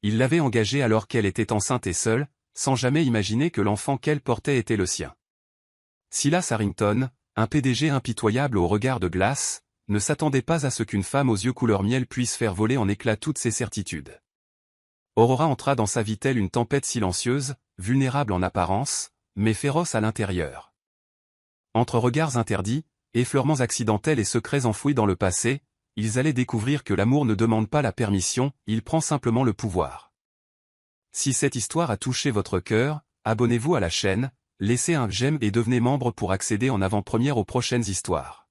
Il l'avait engagée alors qu'elle était enceinte et seule, sans jamais imaginer que l'enfant qu'elle portait était le sien. Silas Harrington, un PDG impitoyable au regard de glace, ne s'attendait pas à ce qu'une femme aux yeux couleur miel puisse faire voler en éclats toutes ses certitudes. Aurora entra dans sa vie telle une tempête silencieuse, vulnérable en apparence, mais féroce à l'intérieur. Entre regards interdits, effleurements accidentels et secrets enfouis dans le passé, ils allaient découvrir que l'amour ne demande pas la permission, il prend simplement le pouvoir. Si cette histoire a touché votre cœur, abonnez-vous à la chaîne, laissez un j'aime et devenez membre pour accéder en avant-première aux prochaines histoires.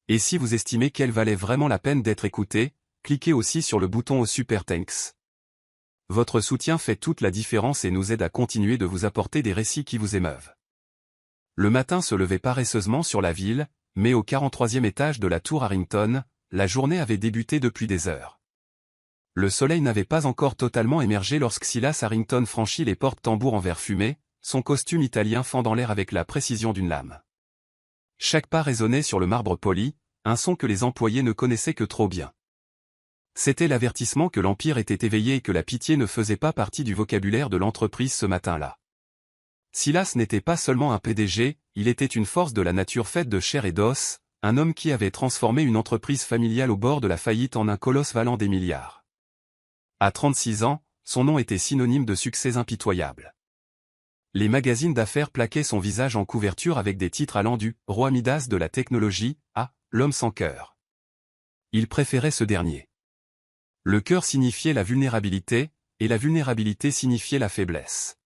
Et si vous estimez qu'elle valait vraiment la peine d'être écoutée, cliquez aussi sur le bouton au Super Thanks. Votre soutien fait toute la différence et nous aide à continuer de vous apporter des récits qui vous émeuvent. Le matin se levait paresseusement sur la ville, mais au 43e étage de la tour Harrington, la journée avait débuté depuis des heures. Le soleil n'avait pas encore totalement émergé lorsque Silas Harrington franchit les portes tambours en verre fumé, son costume italien fendant l'air avec la précision d'une lame. Chaque pas résonnait sur le marbre poli, un son que les employés ne connaissaient que trop bien. C'était l'avertissement que l'Empire était éveillé et que la pitié ne faisait pas partie du vocabulaire de l'entreprise ce matin-là. Silas n'était pas seulement un PDG, il était une force de la nature faite de chair et d'os, un homme qui avait transformé une entreprise familiale au bord de la faillite en un colosse valant des milliards. À 36 ans, son nom était synonyme de succès impitoyable. Les magazines d'affaires plaquaient son visage en couverture avec des titres allant du « roi Midas de la technologie » à « l'homme sans cœur ». Il préférait ce dernier. Le cœur signifiait la vulnérabilité, et la vulnérabilité signifiait la faiblesse.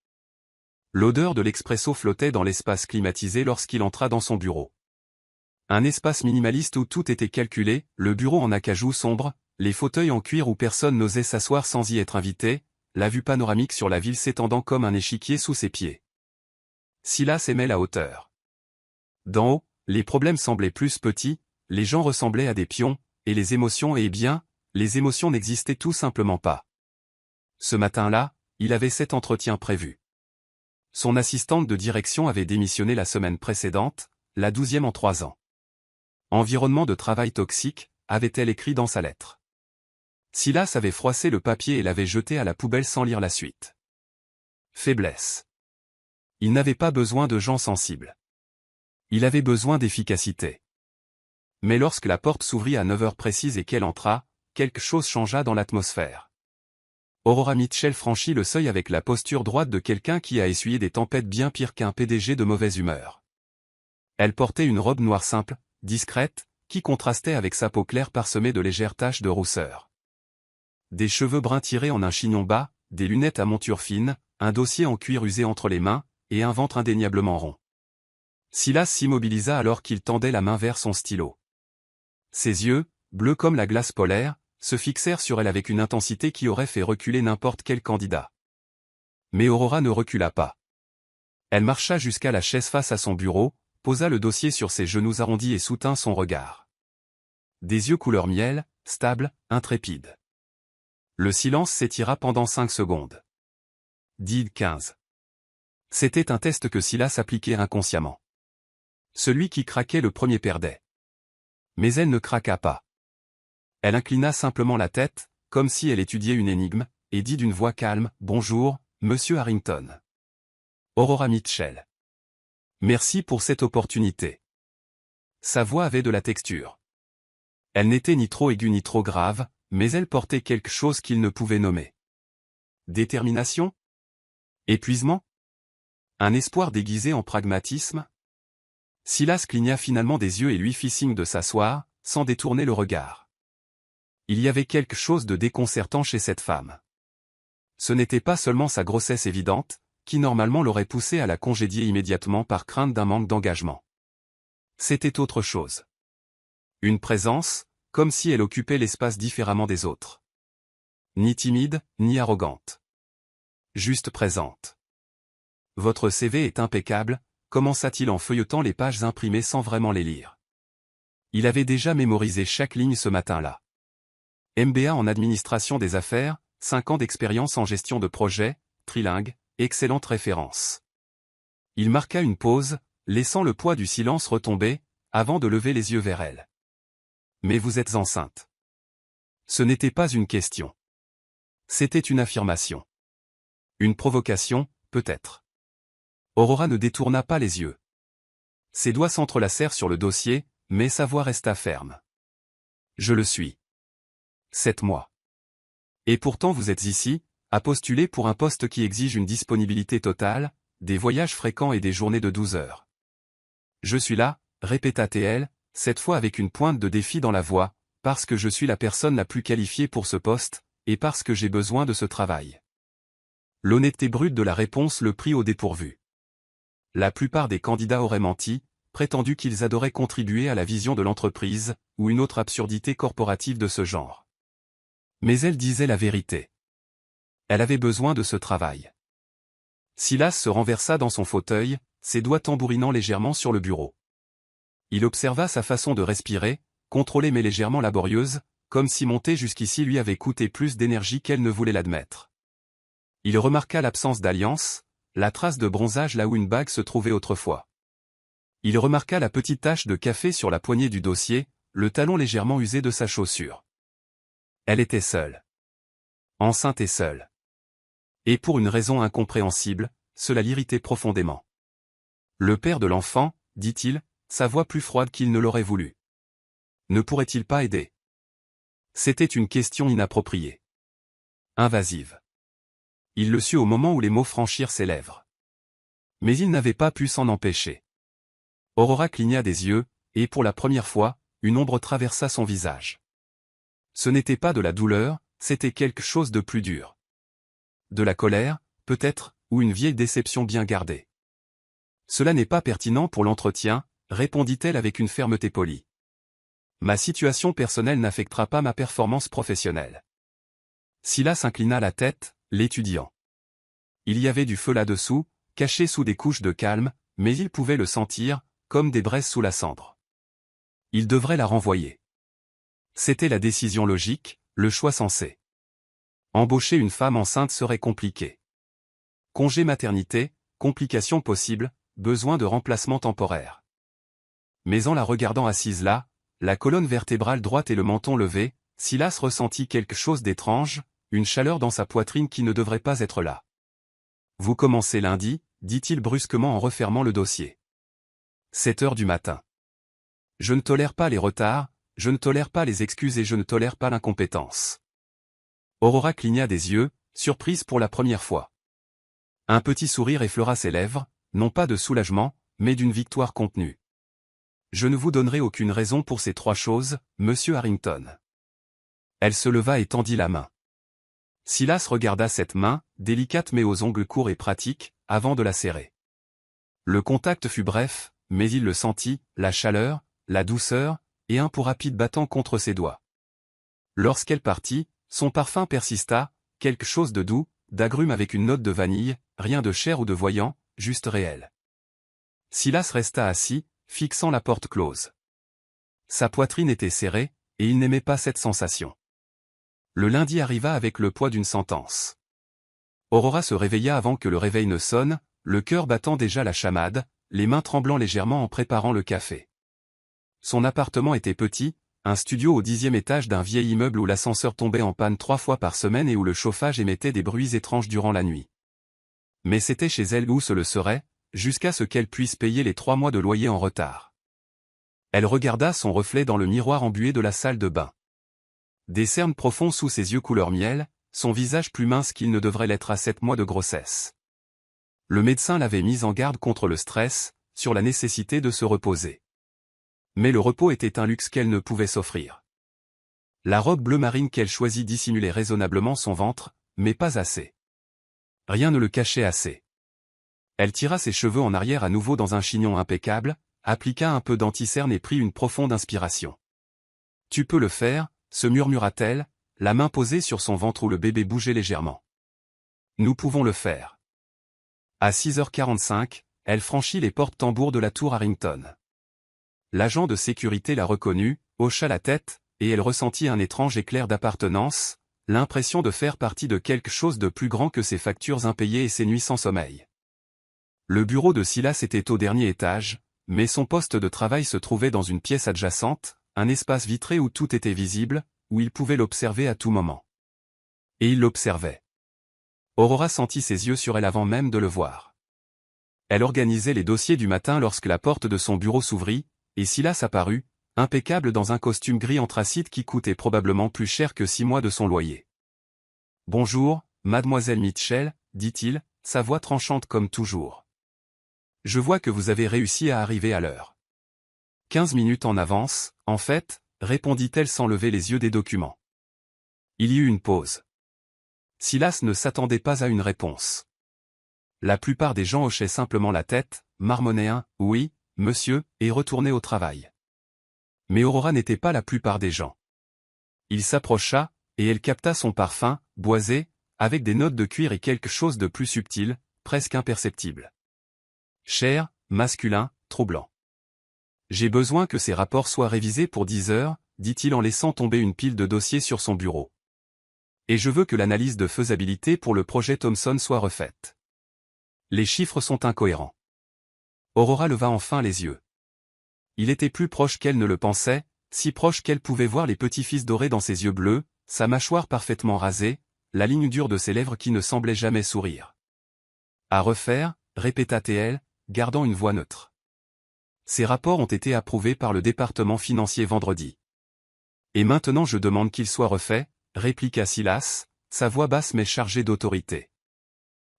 L'odeur de l'expresso flottait dans l'espace climatisé lorsqu'il entra dans son bureau. Un espace minimaliste où tout était calculé, le bureau en acajou sombre, les fauteuils en cuir où personne n'osait s'asseoir sans y être invité, la vue panoramique sur la ville s'étendant comme un échiquier sous ses pieds. Silas aimait la hauteur. D'en haut, les problèmes semblaient plus petits, les gens ressemblaient à des pions, et les émotions les émotions n'existaient tout simplement pas. Ce matin-là, il avait 7 entretiens prévus. Son assistante de direction avait démissionné la semaine précédente, la 12e en 3 ans. Environnement de travail toxique, avait-elle écrit dans sa lettre. Silas avait froissé le papier et l'avait jeté à la poubelle sans lire la suite. Faiblesse. Il n'avait pas besoin de gens sensibles. Il avait besoin d'efficacité. Mais lorsque la porte s'ouvrit à 9 heures précises et qu'elle entra, quelque chose changea dans l'atmosphère. Aurora Mitchell franchit le seuil avec la posture droite de quelqu'un qui a essuyé des tempêtes bien pires qu'un PDG de mauvaise humeur. Elle portait une robe noire simple, discrète, qui contrastait avec sa peau claire parsemée de légères taches de rousseur. Des cheveux bruns tirés en un chignon bas, des lunettes à monture fine, un dossier en cuir usé entre les mains, et un ventre indéniablement rond. Silas s'immobilisa alors qu'il tendait la main vers son stylo. Ses yeux, bleus comme la glace polaire, se fixèrent sur elle avec une intensité qui aurait fait reculer n'importe quel candidat. Mais Aurora ne recula pas. Elle marcha jusqu'à la chaise face à son bureau, posa le dossier sur ses genoux arrondis et soutint son regard. Des yeux couleur miel, stables, intrépides. Le silence s'étira pendant 5 secondes. 10-15. C'était un test que Silas appliquait inconsciemment. Celui qui craquait le premier perdait. Mais elle ne craqua pas. Elle inclina simplement la tête, comme si elle étudiait une énigme, et dit d'une voix calme, « Bonjour, monsieur Harrington. » Aurora Mitchell. Merci pour cette opportunité. Sa voix avait de la texture. Elle n'était ni trop aiguë ni trop grave, mais elle portait quelque chose qu'il ne pouvait nommer. Détermination? Épuisement? Un espoir déguisé en pragmatisme? Silas cligna finalement des yeux et lui fit signe de s'asseoir, sans détourner le regard. Il y avait quelque chose de déconcertant chez cette femme. Ce n'était pas seulement sa grossesse évidente, qui normalement l'aurait poussée à la congédier immédiatement par crainte d'un manque d'engagement. C'était autre chose. Une présence, comme si elle occupait l'espace différemment des autres. Ni timide, ni arrogante. Juste présente. Votre CV est impeccable, commença-t-il en feuilletant les pages imprimées sans vraiment les lire. Il avait déjà mémorisé chaque ligne ce matin-là. MBA en administration des affaires, 5 ans d'expérience en gestion de projet, trilingue, excellente référence. Il marqua une pause, laissant le poids du silence retomber, avant de lever les yeux vers elle. Mais vous êtes enceinte. Ce n'était pas une question. C'était une affirmation. Une provocation, peut-être. Aurora ne détourna pas les yeux. Ses doigts s'entrelacèrent sur le dossier, mais sa voix resta ferme. Je le suis. 7 mois. Et pourtant vous êtes ici, à postuler pour un poste qui exige une disponibilité totale, des voyages fréquents et des journées de 12 heures. Je suis là, répéta TL, cette fois avec une pointe de défi dans la voix, parce que je suis la personne la plus qualifiée pour ce poste, et parce que j'ai besoin de ce travail. L'honnêteté brute de la réponse le prit au dépourvu. La plupart des candidats auraient menti, prétendu qu'ils adoraient contribuer à la vision de l'entreprise, ou une autre absurdité corporative de ce genre. Mais elle disait la vérité. Elle avait besoin de ce travail. Silas se renversa dans son fauteuil, ses doigts tambourinant légèrement sur le bureau. Il observa sa façon de respirer, contrôlée mais légèrement laborieuse, comme si monter jusqu'ici lui avait coûté plus d'énergie qu'elle ne voulait l'admettre. Il remarqua l'absence d'alliance, la trace de bronzage là où une bague se trouvait autrefois. Il remarqua la petite tache de café sur la poignée du dossier, le talon légèrement usé de sa chaussure. Elle était seule. Enceinte et seule. Et pour une raison incompréhensible, cela l'irritait profondément. Le père de l'enfant, dit-il, sa voix plus froide qu'il ne l'aurait voulu. Ne pourrait-il pas aider? C'était une question inappropriée. Invasive. Il le sut au moment où les mots franchirent ses lèvres. Mais il n'avait pas pu s'en empêcher. Aurora cligna des yeux, et pour la première fois, une ombre traversa son visage. Ce n'était pas de la douleur, c'était quelque chose de plus dur. De la colère, peut-être, ou une vieille déception bien gardée. Cela n'est pas pertinent pour l'entretien, répondit-elle avec une fermeté polie. Ma situation personnelle n'affectera pas ma performance professionnelle. Silas inclina la tête, l'étudiant. Il y avait du feu là-dessous, caché sous des couches de calme, mais il pouvait le sentir, comme des braises sous la cendre. Il devrait la renvoyer. C'était la décision logique, le choix sensé. Embaucher une femme enceinte serait compliqué. Congé maternité, complications possibles, besoin de remplacement temporaire. Mais en la regardant assise là, la colonne vertébrale droite et le menton levé, Silas ressentit quelque chose d'étrange, une chaleur dans sa poitrine qui ne devrait pas être là. Vous commencez lundi, dit-il brusquement en refermant le dossier. 7 heures du matin. Je ne tolère pas les retards, je ne tolère pas les excuses et je ne tolère pas l'incompétence. Aurora cligna des yeux, surprise pour la première fois. Un petit sourire effleura ses lèvres, non pas de soulagement, mais d'une victoire contenue. Je ne vous donnerai aucune raison pour ces 3 choses, monsieur Harrington. Elle se leva et tendit la main. Silas regarda cette main, délicate mais aux ongles courts et pratiques, avant de la serrer. Le contact fut bref, mais il le sentit, la chaleur, la douceur, et un pouls rapide battant contre ses doigts. Lorsqu'elle partit, son parfum persista, quelque chose de doux, d'agrumes avec une note de vanille, rien de cher ou de voyant, juste réel. Silas resta assis, fixant la porte close. Sa poitrine était serrée, et il n'aimait pas cette sensation. Le lundi arriva avec le poids d'une sentence. Aurora se réveilla avant que le réveil ne sonne, le cœur battant déjà la chamade, les mains tremblant légèrement en préparant le café. Son appartement était petit, un studio au 10e étage d'un vieil immeuble où l'ascenseur tombait en panne 3 fois par semaine et où le chauffage émettait des bruits étranges durant la nuit. Mais c'était chez elle où ce le serait, jusqu'à ce qu'elle puisse payer les 3 mois de loyer en retard. Elle regarda son reflet dans le miroir embué de la salle de bain. Des cernes profonds sous ses yeux couleur miel, son visage plus mince qu'il ne devrait l'être à 7 mois de grossesse. Le médecin l'avait mise en garde contre le stress, sur la nécessité de se reposer. Mais le repos était un luxe qu'elle ne pouvait s'offrir. La robe bleu marine qu'elle choisit dissimulait raisonnablement son ventre, mais pas assez. Rien ne le cachait assez. Elle tira ses cheveux en arrière à nouveau dans un chignon impeccable, appliqua un peu d'anticerne et prit une profonde inspiration. « Tu peux le faire », se murmura-t-elle, la main posée sur son ventre où le bébé bougeait légèrement. « Nous pouvons le faire. » À 6h45, elle franchit les portes tambours de la tour Harrington. L'agent de sécurité la reconnut, hocha la tête, et elle ressentit un étrange éclair d'appartenance, l'impression de faire partie de quelque chose de plus grand que ses factures impayées et ses nuits sans sommeil. Le bureau de Silas était au dernier étage, mais son poste de travail se trouvait dans une pièce adjacente, un espace vitré où tout était visible, où il pouvait l'observer à tout moment. Et il l'observait. Aurora sentit ses yeux sur elle avant même de le voir. Elle organisait les dossiers du matin lorsque la porte de son bureau s'ouvrit, et Silas apparut, impeccable dans un costume gris anthracite qui coûtait probablement plus cher que 6 mois de son loyer. « Bonjour, mademoiselle Mitchell, dit-il, sa voix tranchante comme toujours. Je vois que vous avez réussi à arriver à l'heure. 15 minutes en avance, en fait, répondit-elle sans lever les yeux des documents. Il y eut une pause. Silas ne s'attendait pas à une réponse. La plupart des gens hochaient simplement la tête, marmonnaient un « oui, monsieur » et retournaient au travail. Mais Aurora n'était pas la plupart des gens. Il s'approcha, et elle capta son parfum, boisé, avec des notes de cuir et quelque chose de plus subtil, presque imperceptible. Cher, masculin, troublant. J'ai besoin que ces rapports soient révisés pour 10 heures, dit-il en laissant tomber une pile de dossiers sur son bureau. Et je veux que l'analyse de faisabilité pour le projet Thomson soit refaite. Les chiffres sont incohérents. Aurora leva enfin les yeux. Il était plus proche qu'elle ne le pensait, si proche qu'elle pouvait voir les petits fils dorés dans ses yeux bleus, sa mâchoire parfaitement rasée, la ligne dure de ses lèvres qui ne semblait jamais sourire. À refaire, répéta-t-elle, gardant une voix neutre. Ces rapports ont été approuvés par le département financier vendredi. Et maintenant je demande qu'ils soient refaits, répliqua Silas, sa voix basse mais chargée d'autorité.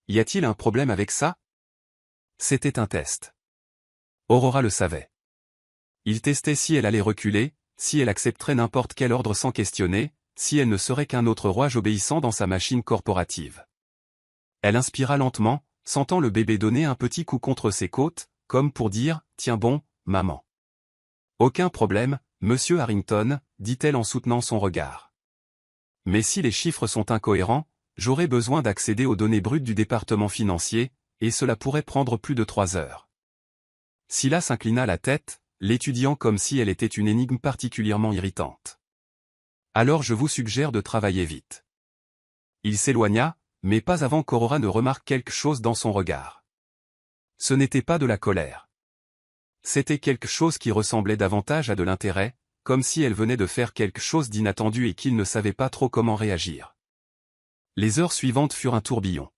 Y a-t-il un problème avec ça? C'était un test. Aurora le savait. Il testait si elle allait reculer, si elle accepterait n'importe quel ordre sans questionner, si elle ne serait qu'un autre rouage obéissant dans sa machine corporative. Elle inspira lentement, sentant le bébé donner un petit coup contre ses côtes, comme pour dire « Tiens bon, maman ». Aucun problème, monsieur Harrington, dit-elle en soutenant son regard. Mais si les chiffres sont incohérents, j'aurai besoin d'accéder aux données brutes du département financier, et cela pourrait prendre plus de 3 heures. Silas inclina la tête, l'étudiant comme si elle était une énigme particulièrement irritante. Alors je vous suggère de travailler vite. Il s'éloigna, mais pas avant qu'Aurora ne remarque quelque chose dans son regard. Ce n'était pas de la colère. C'était quelque chose qui ressemblait davantage à de l'intérêt, comme si elle venait de faire quelque chose d'inattendu et qu'il ne savait pas trop comment réagir. Les heures suivantes furent un tourbillon.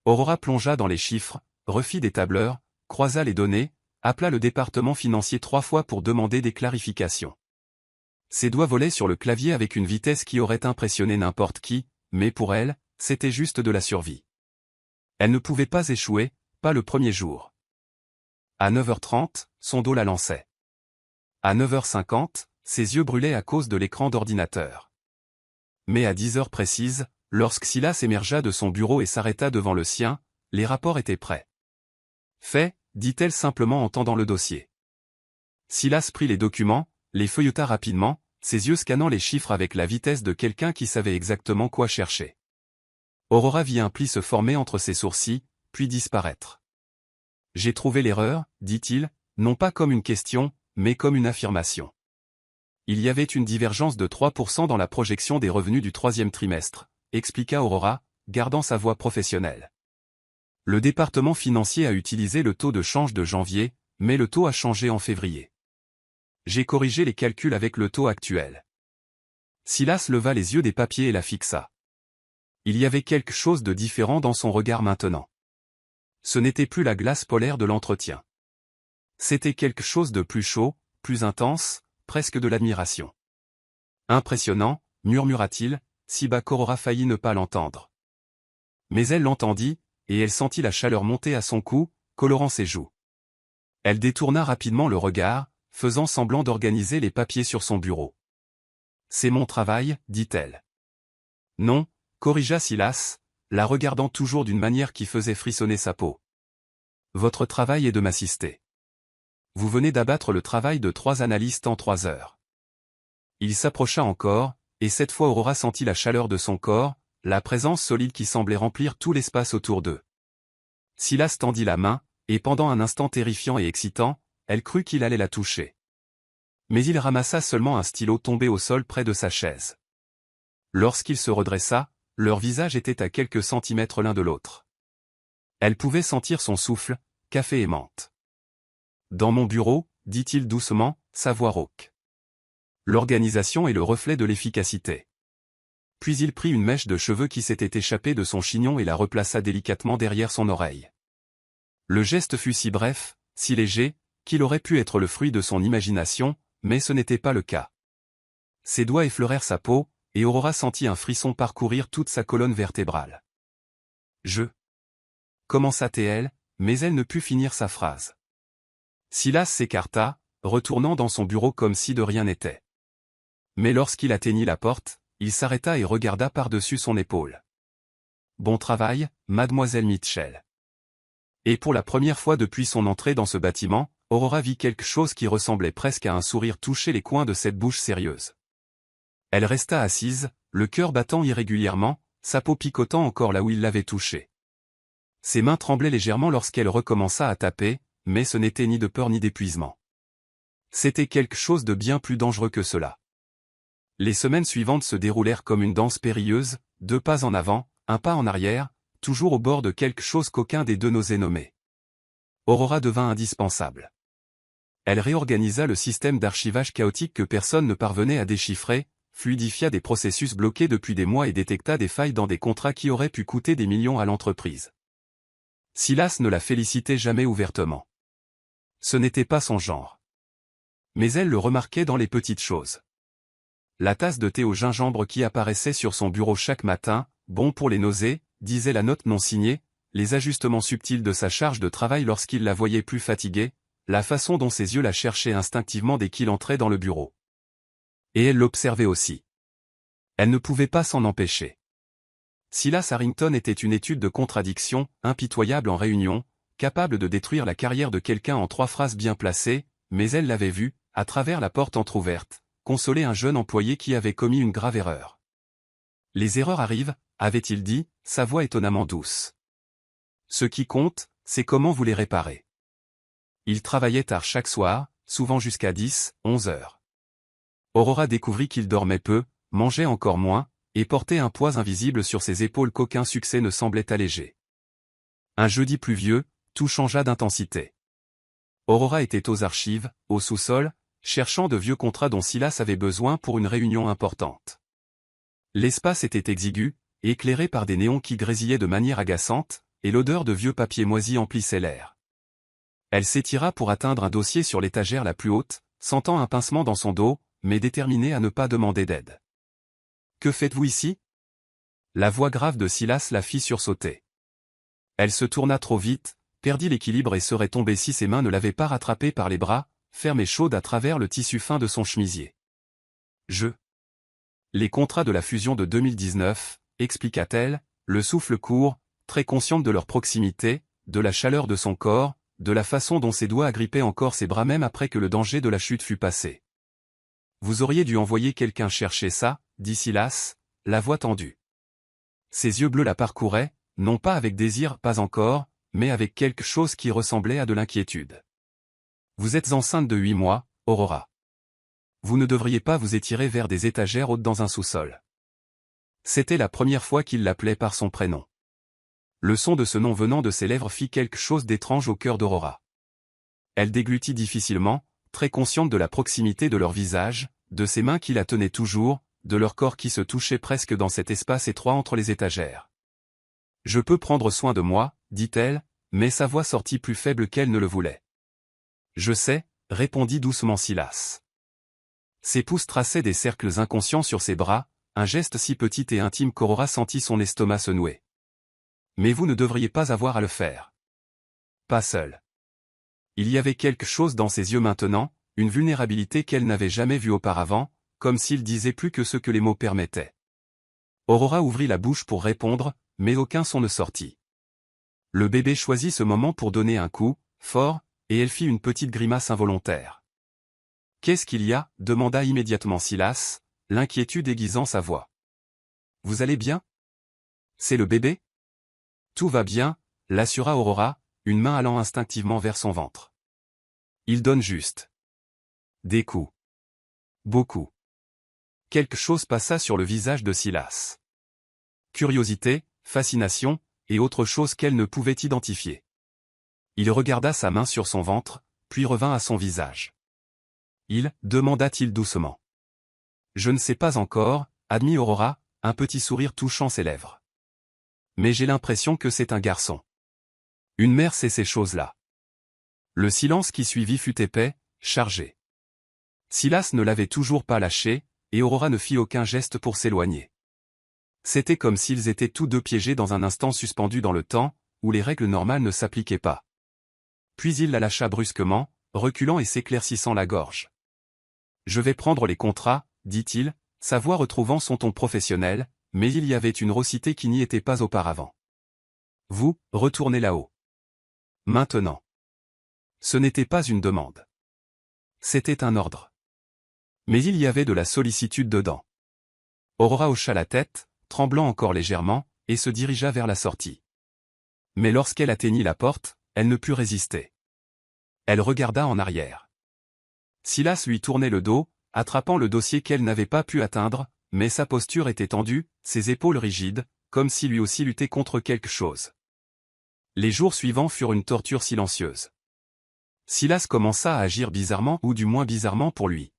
Aurora plongea dans les chiffres, refit des tableurs, croisa les données, appela le département financier 3 fois pour demander des clarifications. Ses doigts volaient sur le clavier avec une vitesse qui aurait impressionné n'importe qui, mais pour elle, c'était juste de la survie. Elle ne pouvait pas échouer, pas le premier jour. À 9h30, son dos la lançait. À 9h50, ses yeux brûlaient à cause de l'écran d'ordinateur. Mais à 10 heures précises, lorsque Silas émergea de son bureau et s'arrêta devant le sien, les rapports étaient prêts. Fait, dit-elle simplement en tendant le dossier. Silas prit les documents, les feuilleta rapidement, ses yeux scannant les chiffres avec la vitesse de quelqu'un qui savait exactement quoi chercher. Aurora vit un pli se former entre ses sourcils, puis disparaître. « J'ai trouvé l'erreur, dit-il, non pas comme une question, mais comme une affirmation. Il y avait une divergence de 3% dans la projection des revenus du 3e trimestre, expliqua Aurora, gardant sa voix professionnelle. Le département financier a utilisé le taux de change de janvier, mais le taux a changé en février. J'ai corrigé les calculs avec le taux actuel. Silas leva les yeux des papiers et la fixa. Il y avait quelque chose de différent dans son regard maintenant. Ce n'était plus la glace polaire de l'entretien. C'était quelque chose de plus chaud, plus intense, presque de l'admiration. Impressionnant, murmura-t-il, si bas qu'Aurora faillit ne pas l'entendre. Mais elle l'entendit, et elle sentit la chaleur monter à son cou, colorant ses joues. Elle détourna rapidement le regard, faisant semblant d'organiser les papiers sur son bureau. « C'est mon travail, dit-elle. »« Non, » corrigea Silas, la regardant toujours d'une manière qui faisait frissonner sa peau. « Votre travail est de m'assister. Vous venez d'abattre le travail de 3 analystes en 3 heures. » Il s'approcha encore, et cette fois Aurora sentit la chaleur de son corps, la présence solide qui semblait remplir tout l'espace autour d'eux. Silas tendit la main, et pendant un instant terrifiant et excitant, elle crut qu'il allait la toucher. Mais il ramassa seulement un stylo tombé au sol près de sa chaise. Lorsqu'il se redressa, leurs visages étaient à quelques centimètres l'un de l'autre. Elle pouvait sentir son souffle, café et menthe. « Dans mon bureau, dit-il doucement, sa voix rauque. L'organisation est le reflet de l'efficacité. puis il prit une mèche de cheveux qui s'était échappée de son chignon et la replaça délicatement derrière son oreille. Le geste fut si bref, si léger, qu'il aurait pu être le fruit de son imagination, mais ce n'était pas le cas. Ses doigts effleurèrent sa peau, et Aurora sentit un frisson parcourir toute sa colonne vertébrale. Je commença-t-elle, mais elle ne put finir sa phrase. Silas s'écarta, retournant dans son bureau comme si de rien n'était. Mais lorsqu'il atteignit la porte, il s'arrêta et regarda par-dessus son épaule. « Bon travail, mademoiselle Mitchell. » Et pour la première fois depuis son entrée dans ce bâtiment, Aurora vit quelque chose qui ressemblait presque à un sourire toucher les coins de cette bouche sérieuse. Elle resta assise, le cœur battant irrégulièrement, sa peau picotant encore là où il l'avait touchée. Ses mains tremblaient légèrement lorsqu'elle recommença à taper, mais ce n'était ni de peur ni d'épuisement. C'était quelque chose de bien plus dangereux que cela. Les semaines suivantes se déroulèrent comme une danse périlleuse, 2 pas en avant, 1 pas en arrière, toujours au bord de quelque chose qu'aucun des deux n'osait nommer. Aurora devint indispensable. Elle réorganisa le système d'archivage chaotique que personne ne parvenait à déchiffrer, fluidifia des processus bloqués depuis des mois et détecta des failles dans des contrats qui auraient pu coûter des millions à l'entreprise. Silas ne la félicitait jamais ouvertement. Ce n'était pas son genre. Mais elle le remarquait dans les petites choses. La tasse de thé au gingembre qui apparaissait sur son bureau chaque matin, bon pour les nausées, disait la note non signée, les ajustements subtils de sa charge de travail lorsqu'il la voyait plus fatiguée, la façon dont ses yeux la cherchaient instinctivement dès qu'il entrait dans le bureau. Et elle l'observait aussi. Elle ne pouvait pas s'en empêcher. Silas Harrington était une étude de contradiction, impitoyable en réunion, capable de détruire la carrière de quelqu'un en 3 phrases bien placées, mais elle l'avait vu, à travers la porte entr'ouverte, consoler un jeune employé qui avait commis une grave erreur. Les erreurs arrivent, avait-il dit, sa voix étonnamment douce. Ce qui compte, c'est comment vous les réparez. Il travaillait tard chaque soir, souvent jusqu'à 10, 11 heures. Aurora découvrit qu'il dormait peu, mangeait encore moins, et portait un poids invisible sur ses épaules qu'aucun succès ne semblait alléger. Un jeudi pluvieux, tout changea d'intensité. Aurora était aux archives, au sous-sol, cherchant de vieux contrats dont Silas avait besoin pour une réunion importante. L'espace était exigu, éclairé par des néons qui grésillaient de manière agaçante, et l'odeur de vieux papier moisi emplissait l'air. Elle s'étira pour atteindre un dossier sur l'étagère la plus haute, sentant un pincement dans son dos, mais déterminée à ne pas demander d'aide. « Que faites-vous ici » La voix grave de Silas la fit sursauter. Elle se tourna trop vite, perdit l'équilibre et serait tombée si ses mains ne l'avaient pas rattrapée par les bras, ferme et chaude à travers le tissu fin de son chemisier. Les contrats de la fusion de 2019, expliqua-t-elle, le souffle court, très consciente de leur proximité, de la chaleur de son corps, de la façon dont ses doigts agrippaient encore ses bras même après que le danger de la chute fut passé. Vous auriez dû envoyer quelqu'un chercher ça, dit Silas, la voix tendue. Ses yeux bleus la parcouraient, non pas avec désir, pas encore, mais avec quelque chose qui ressemblait à de l'inquiétude. Vous êtes enceinte de 8 mois, Aurora. Vous ne devriez pas vous étirer vers des étagères hautes dans un sous-sol. C'était la première fois qu'il l'appelait par son prénom. Le son de ce nom venant de ses lèvres fit quelque chose d'étrange au cœur d'Aurora. Elle déglutit difficilement, très consciente de la proximité de leur visage, de ses mains qui la tenaient toujours, de leur corps qui se touchaient presque dans cet espace étroit entre les étagères. « Je peux prendre soin de moi, dit-elle, mais sa voix sortit plus faible qu'elle ne le voulait. « Je sais, répondit doucement Silas. Ses pouces traçaient des cercles inconscients sur ses bras, un geste si petit et intime qu'Aurora sentit son estomac se nouer. Mais vous ne devriez pas avoir à le faire. Pas seul. Il y avait quelque chose dans ses yeux maintenant, une vulnérabilité qu'elle n'avait jamais vue auparavant, comme s'il disait plus que ce que les mots permettaient. Aurora ouvrit la bouche pour répondre, mais aucun son ne sortit. Le bébé choisit ce moment pour donner un coup, fort, et elle fit une petite grimace involontaire. « Qu'est-ce qu'il y a » demanda immédiatement Silas, l'inquiétude aiguisant sa voix. « Vous allez bien ? C'est le bébé ? » « Tout va bien, » l'assura Aurora, une main allant instinctivement vers son ventre. « Il donne juste. » Des coups. Beaucoup. Quelque chose passa sur le visage de Silas. Curiosité, fascination, et autre chose qu'elle ne pouvait identifier. Il regarda sa main sur son ventre, puis revint à son visage. « Il » demanda-t-il doucement. « Je ne sais pas encore, admit Aurora, un petit sourire touchant ses lèvres. Mais j'ai l'impression que c'est un garçon. Une mère sait ces choses-là. Le silence qui suivit fut épais, chargé. Silas ne l'avait toujours pas lâché, et Aurora ne fit aucun geste pour s'éloigner. C'était comme s'ils étaient tous deux piégés dans un instant suspendu dans le temps, où les règles normales ne s'appliquaient pas. Puis il la lâcha brusquement, reculant et s'éclaircissant la gorge. « Je vais prendre les contrats, dit-il, sa voix retrouvant son ton professionnel, mais il y avait une raucité qui n'y était pas auparavant. Vous, retournez là-haut. Maintenant. Ce n'était pas une demande. C'était un ordre. Mais il y avait de la sollicitude dedans. Aurora hocha la tête, tremblant encore légèrement, et se dirigea vers la sortie. Mais lorsqu'elle atteignit la porte, elle ne put résister. Elle regarda en arrière. Silas lui tournait le dos, attrapant le dossier qu'elle n'avait pas pu atteindre, mais sa posture était tendue, ses épaules rigides, comme si lui aussi luttait contre quelque chose. Les jours suivants furent une torture silencieuse. Silas commença à agir bizarrement ou du moins bizarrement pour lui.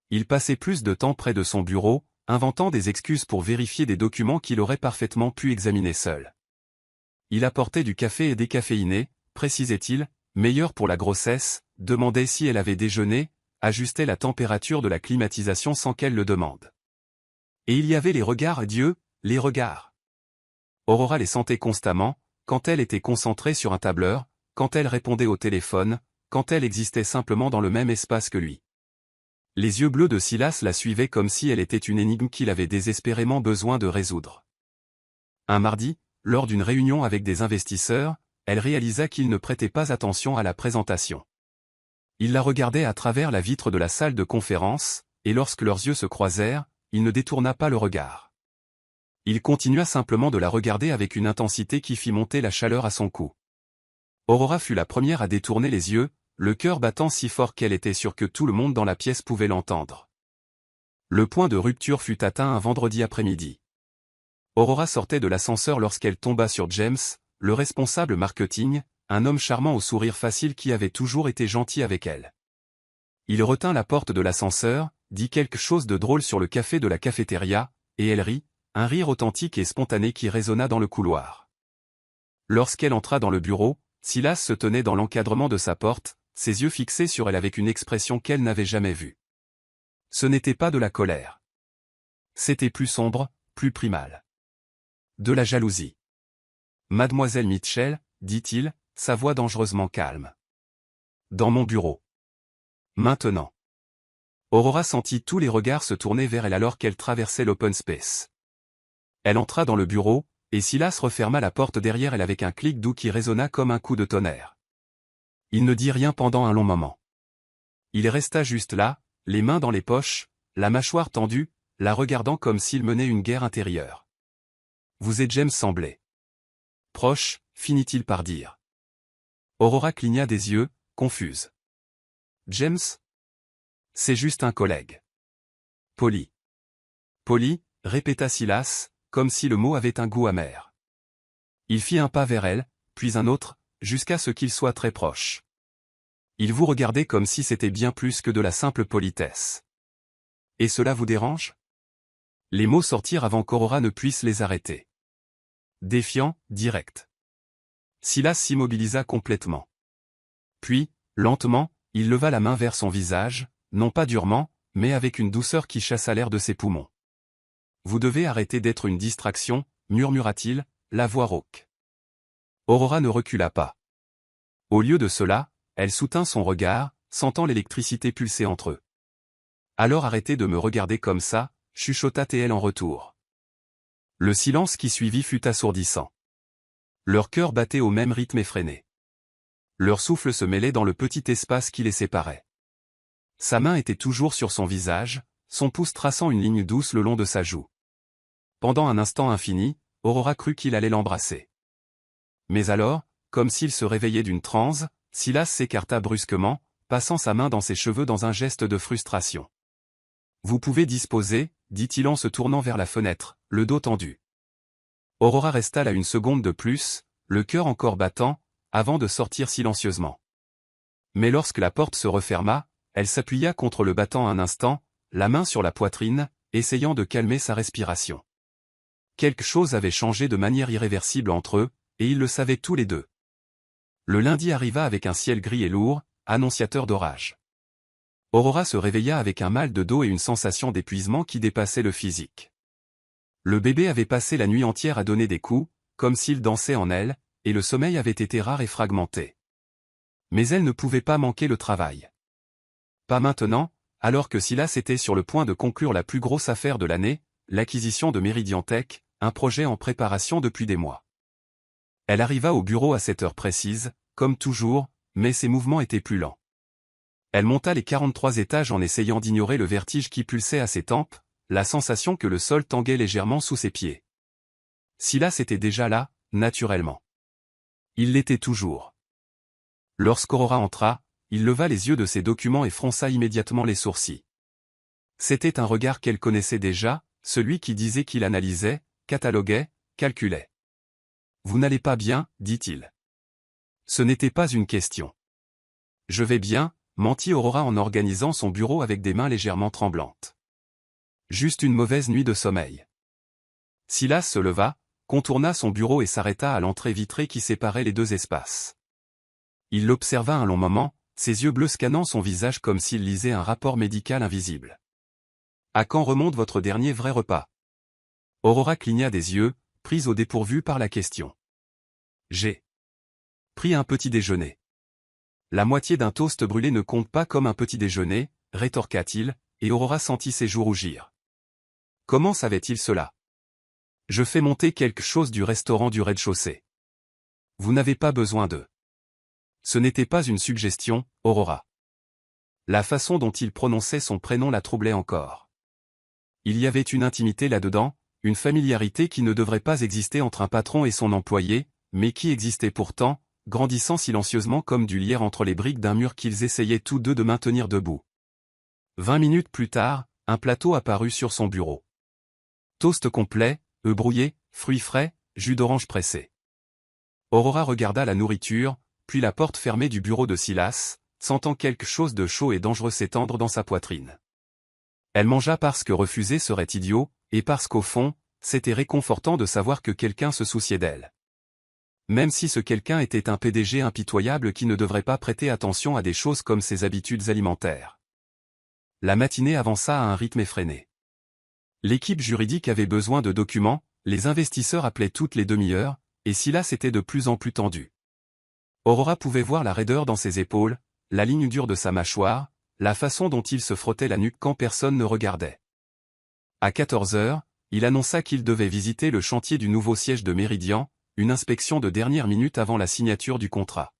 Il passait plus de temps près de son bureau, inventant des excuses pour vérifier des documents qu'il aurait parfaitement pu examiner seul. Il apportait du café et décaféiné, précisait-il, meilleur pour la grossesse, demandait si elle avait déjeuné, ajustait la température de la climatisation sans qu'elle le demande. Et il y avait les regards, Dieu, les regards. Aurora les sentait constamment, quand elle était concentrée sur un tableur, quand elle répondait au téléphone, quand elle existait simplement dans le même espace que lui. Les yeux bleus de Silas la suivaient comme si elle était une énigme qu'il avait désespérément besoin de résoudre. Un mardi, lors d'une réunion avec des investisseurs, elle réalisa qu'il ne prêtait pas attention à la présentation. Il la regardait à travers la vitre de la salle de conférence, et lorsque leurs yeux se croisèrent, il ne détourna pas le regard. Il continua simplement de la regarder avec une intensité qui fit monter la chaleur à son cou. Aurora fut la première à détourner les yeux, le cœur battant si fort qu'elle était sûre que tout le monde dans la pièce pouvait l'entendre. Le point de rupture fut atteint un vendredi après-midi. Aurora sortait de l'ascenseur lorsqu'elle tomba sur James, le responsable marketing, un homme charmant au sourire facile qui avait toujours été gentil avec elle. Il retint la porte de l'ascenseur, dit quelque chose de drôle sur le café de la cafétéria, et elle rit, un rire authentique et spontané qui résonna dans le couloir. Lorsqu'elle entra dans le bureau, Silas se tenait dans l'encadrement de sa porte, ses yeux fixés sur elle avec une expression qu'elle n'avait jamais vue. Ce n'était pas de la colère. C'était plus sombre, plus primal. De la jalousie. « Mademoiselle Mitchell, dit-il, sa voix dangereusement calme. Dans mon bureau. Maintenant. » Aurora sentit tous les regards se tourner vers elle alors qu'elle traversait l'open space. Elle entra dans le bureau, et Silas referma la porte derrière elle avec un clic doux qui résonna comme un coup de tonnerre. Il ne dit rien pendant un long moment. Il resta juste là, les mains dans les poches, la mâchoire tendue, la regardant comme s'il menait une guerre intérieure. « Vous et James semblaient proche, finit-il par dire. Aurora cligna des yeux, confuse. James? C'est juste un collègue. Poli. Poli, répéta Silas, comme si le mot avait un goût amer. Il fit un pas vers elle, puis un autre, jusqu'à ce qu'il soit très proche. Il vous regardait comme si c'était bien plus que de la simple politesse. Et cela vous dérange? Les mots sortirent avant qu'Aurora ne puisse les arrêter. Défiant, direct. Silas s'immobilisa complètement. Puis, lentement, il leva la main vers son visage, non pas durement, mais avec une douceur qui chassa l'air de ses poumons. « Vous devez arrêter d'être une distraction, murmura-t-il, la voix rauque. Aurora ne recula pas. Au lieu de cela, elle soutint son regard, sentant l'électricité pulser entre eux. « Alors arrêtez de me regarder comme ça, chuchota-t-elle en retour. Le silence qui suivit fut assourdissant. Leur cœur battait au même rythme effréné. Leur souffle se mêlait dans le petit espace qui les séparait. Sa main était toujours sur son visage, son pouce traçant une ligne douce le long de sa joue. Pendant un instant infini, Aurora crut qu'il allait l'embrasser. Mais alors, comme s'il se réveillait d'une transe, Silas s'écarta brusquement, passant sa main dans ses cheveux dans un geste de frustration. « Vous pouvez disposer, » dit-il en se tournant vers la fenêtre, le dos tendu. Aurora resta là une seconde de plus, le cœur encore battant, avant de sortir silencieusement. Mais lorsque la porte se referma, elle s'appuya contre le battant un instant, la main sur la poitrine, essayant de calmer sa respiration. quelque chose avait changé de manière irréversible entre eux, et ils le savaient tous les deux. Le lundi arriva avec un ciel gris et lourd, annonciateur d'orage. Aurora se réveilla avec un mal de dos et une sensation d'épuisement qui dépassait le physique. Le bébé avait passé la nuit entière à donner des coups, comme s'il dansait en elle, et le sommeil avait été rare et fragmenté. Mais elle ne pouvait pas manquer le travail. Pas maintenant, alors que Silas était sur le point de conclure la plus grosse affaire de l'année, l'acquisition de Meridian Tech, un projet en préparation depuis des mois. Elle arriva au bureau à cette heure précise, comme toujours, mais ses mouvements étaient plus lents. Elle monta les 43 étages en essayant d'ignorer le vertige qui pulsait à ses tempes, la sensation que le sol tanguait légèrement sous ses pieds. Silas était déjà là, naturellement. Il l'était toujours. Lorsqu'Aurora entra, il leva les yeux de ses documents et fronça immédiatement les sourcils. C'était un regard qu'elle connaissait déjà, celui qui disait qu'il analysait, cataloguait, calculait. « Vous n'allez pas bien » dit-il. Ce n'était pas une question. « Je vais bien » mentit Aurora en organisant son bureau avec des mains légèrement tremblantes. Juste une mauvaise nuit de sommeil. Silas se leva, contourna son bureau et s'arrêta à l'entrée vitrée qui séparait les deux espaces. Il l'observa un long moment, ses yeux bleus scannant son visage comme s'il lisait un rapport médical invisible. « À quand remonte votre dernier vrai repas ?» Aurora cligna des yeux, prise au dépourvu par la question. « J'ai pris un petit déjeuner. » La moitié d'un toast brûlé ne compte pas comme un petit déjeuner, rétorqua-t-il, et Aurora sentit ses joues rougir. Comment savait-il cela? Je fais monter quelque chose du restaurant du rez-de-chaussée. Vous n'avez pas besoin d'eux. Ce n'était pas une suggestion, Aurora. La façon dont il prononçait son prénom la troublait encore. Il y avait une intimité là-dedans, une familiarité qui ne devrait pas exister entre un patron et son employé, mais qui existait pourtant, grandissant silencieusement comme du lierre entre les briques d'un mur qu'ils essayaient tous deux de maintenir debout. 20 minutes plus tard, un plateau apparut sur son bureau. Toast complet, œufs brouillés, fruits frais, jus d'orange pressé. Aurora regarda la nourriture, puis la porte fermée du bureau de Silas, sentant quelque chose de chaud et dangereux s'étendre dans sa poitrine. Elle mangea parce que refuser serait idiot, et parce qu'au fond, c'était réconfortant de savoir que quelqu'un se souciait d'elle. Même si ce quelqu'un était un PDG impitoyable qui ne devrait pas prêter attention à des choses comme ses habitudes alimentaires. La matinée avança à un rythme effréné. L'équipe juridique avait besoin de documents, les investisseurs appelaient toutes les demi-heures, et Silas était de plus en plus tendu. Aurora pouvait voir la raideur dans ses épaules, la ligne dure de sa mâchoire, la façon dont il se frottait la nuque quand personne ne regardait. À 14 heures, il annonça qu'il devait visiter le chantier du nouveau siège de Meridian, une inspection de dernière minute avant la signature du contrat.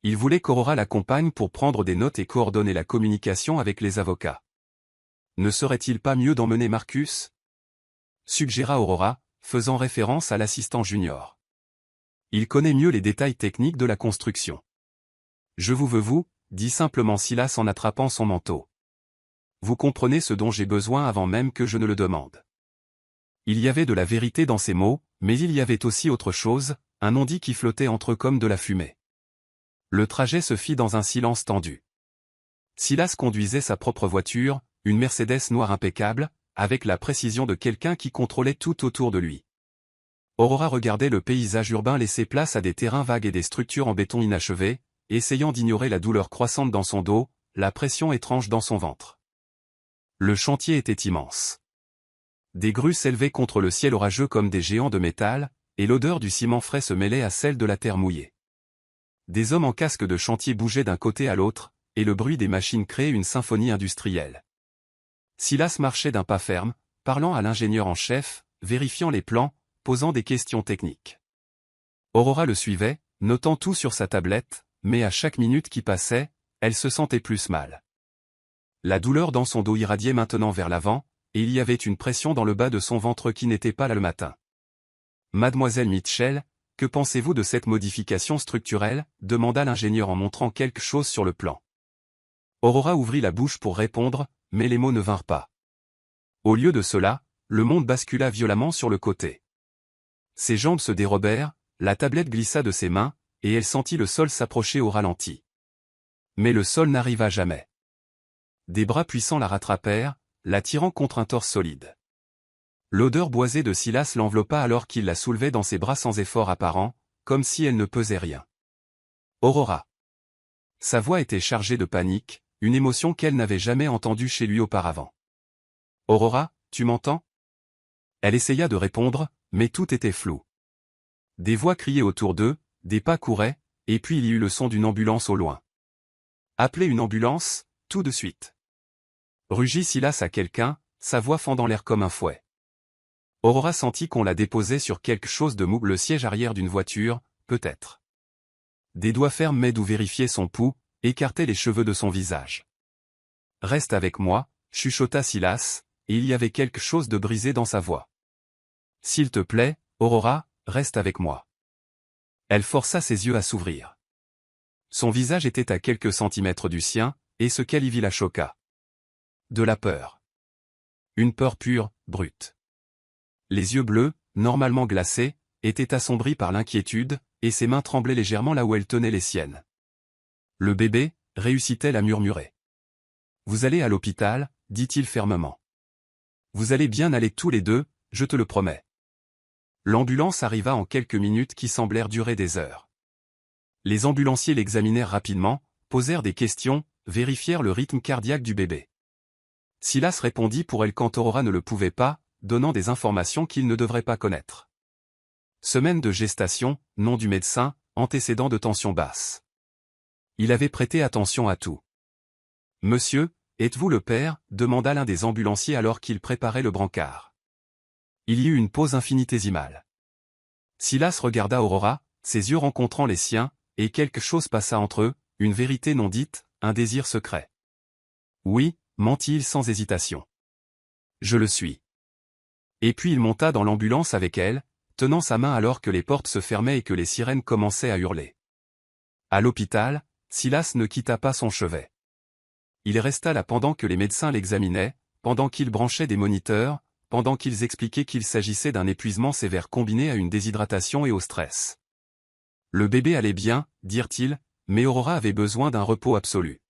Il voulait qu'Aurora l'accompagne pour prendre des notes et coordonner la communication avec les avocats. Ne serait-il pas mieux d'emmener Marcus? Suggéra Aurora, faisant référence à l'assistant junior. Il connaît mieux les détails techniques de la construction. Je vous veux vous, dit simplement Silas en attrapant son manteau. Vous comprenez ce dont j'ai besoin avant même que je ne le demande. Il y avait de la vérité dans ces mots, mais il y avait aussi autre chose, un non-dit qui flottait entre eux comme de la fumée. Le trajet se fit dans un silence tendu. Silas conduisait sa propre voiture, une Mercedes noire impeccable, avec la précision de quelqu'un qui contrôlait tout autour de lui. Aurora regardait le paysage urbain laisser place à des terrains vagues et des structures en béton inachevées, essayant d'ignorer la douleur croissante dans son dos, la pression étrange dans son ventre. Le chantier était immense. Des grues s'élevaient contre le ciel orageux comme des géants de métal, et l'odeur du ciment frais se mêlait à celle de la terre mouillée. Des hommes en casque de chantier bougeaient d'un côté à l'autre, et le bruit des machines créait une symphonie industrielle. Silas marchait d'un pas ferme, parlant à l'ingénieur en chef, vérifiant les plans, posant des questions techniques. Aurora le suivait, notant tout sur sa tablette, mais à chaque minute qui passait, elle se sentait plus mal. La douleur dans son dos irradiait maintenant vers l'avant, et il y avait une pression dans le bas de son ventre qui n'était pas là le matin. « Mademoiselle Mitchell, que pensez-vous de cette modification structurelle » demanda l'ingénieur en montrant quelque chose sur le plan. Aurora ouvrit la bouche pour répondre, mais les mots ne vinrent pas. Au lieu de cela, le monde bascula violemment sur le côté. Ses jambes se dérobèrent, la tablette glissa de ses mains, et elle sentit le sol s'approcher au ralenti. Mais le sol n'arriva jamais. Des bras puissants la rattrapèrent, la tirant contre un torse solide. L'odeur boisée de Silas l'enveloppa alors qu'il la soulevait dans ses bras sans effort apparent, comme si elle ne pesait rien. Aurora. Sa voix était chargée de panique, une émotion qu'elle n'avait jamais entendue chez lui auparavant. Aurora, tu m'entends? Elle essaya de répondre, mais tout était flou. Des voix criaient autour d'eux, des pas couraient, et puis il y eut le son d'une ambulance au loin. Appelez une ambulance, tout de suite. Rugit Silas à quelqu'un, sa voix fendant l'air comme un fouet. Aurora sentit qu'on la déposait sur quelque chose de mou, le siège arrière d'une voiture, peut-être. Des doigts fermes mais d'où vérifier son pouls, écartaient les cheveux de son visage. Reste avec moi, chuchota Silas, et il y avait quelque chose de brisé dans sa voix. S'il te plaît, Aurora, reste avec moi. Elle força ses yeux à s'ouvrir. Son visage était à quelques centimètres du sien, et ce qu'elle y vit la choqua. De la peur. Une peur pure, brute. Les yeux bleus, normalement glacés, étaient assombris par l'inquiétude, et ses mains tremblaient légèrement là où elle tenait les siennes. Le bébé, réussit-elle à murmurer. Vous allez à l'hôpital, dit-il fermement. Vous allez bien aller tous les deux, je te le promets. L'ambulance arriva en quelques minutes qui semblèrent durer des heures. Les ambulanciers l'examinèrent rapidement, posèrent des questions, vérifièrent le rythme cardiaque du bébé. Silas répondit pour elle quand Aurora ne le pouvait pas, donnant des informations qu'il ne devrait pas connaître. Semaine de gestation, nom du médecin, antécédent de tension basse. Il avait prêté attention à tout. « Monsieur, êtes-vous le père ?» demanda l'un des ambulanciers alors qu'il préparait le brancard. Il y eut une pause infinitésimale. Silas regarda Aurora, ses yeux rencontrant les siens, et quelque chose passa entre eux, une vérité non dite, un désir secret. « Oui », mentit-il sans hésitation. « Je le suis. » Et puis il monta dans l'ambulance avec elle, tenant sa main alors que les portes se fermaient et que les sirènes commençaient à hurler. À l'hôpital, Silas ne quitta pas son chevet. Il resta là pendant que les médecins l'examinaient, pendant qu'ils branchaient des moniteurs, pendant qu'ils expliquaient qu'il s'agissait d'un épuisement sévère combiné à une déshydratation et au stress. Le bébé allait bien, dirent-ils, mais Aurora avait besoin d'un repos absolu.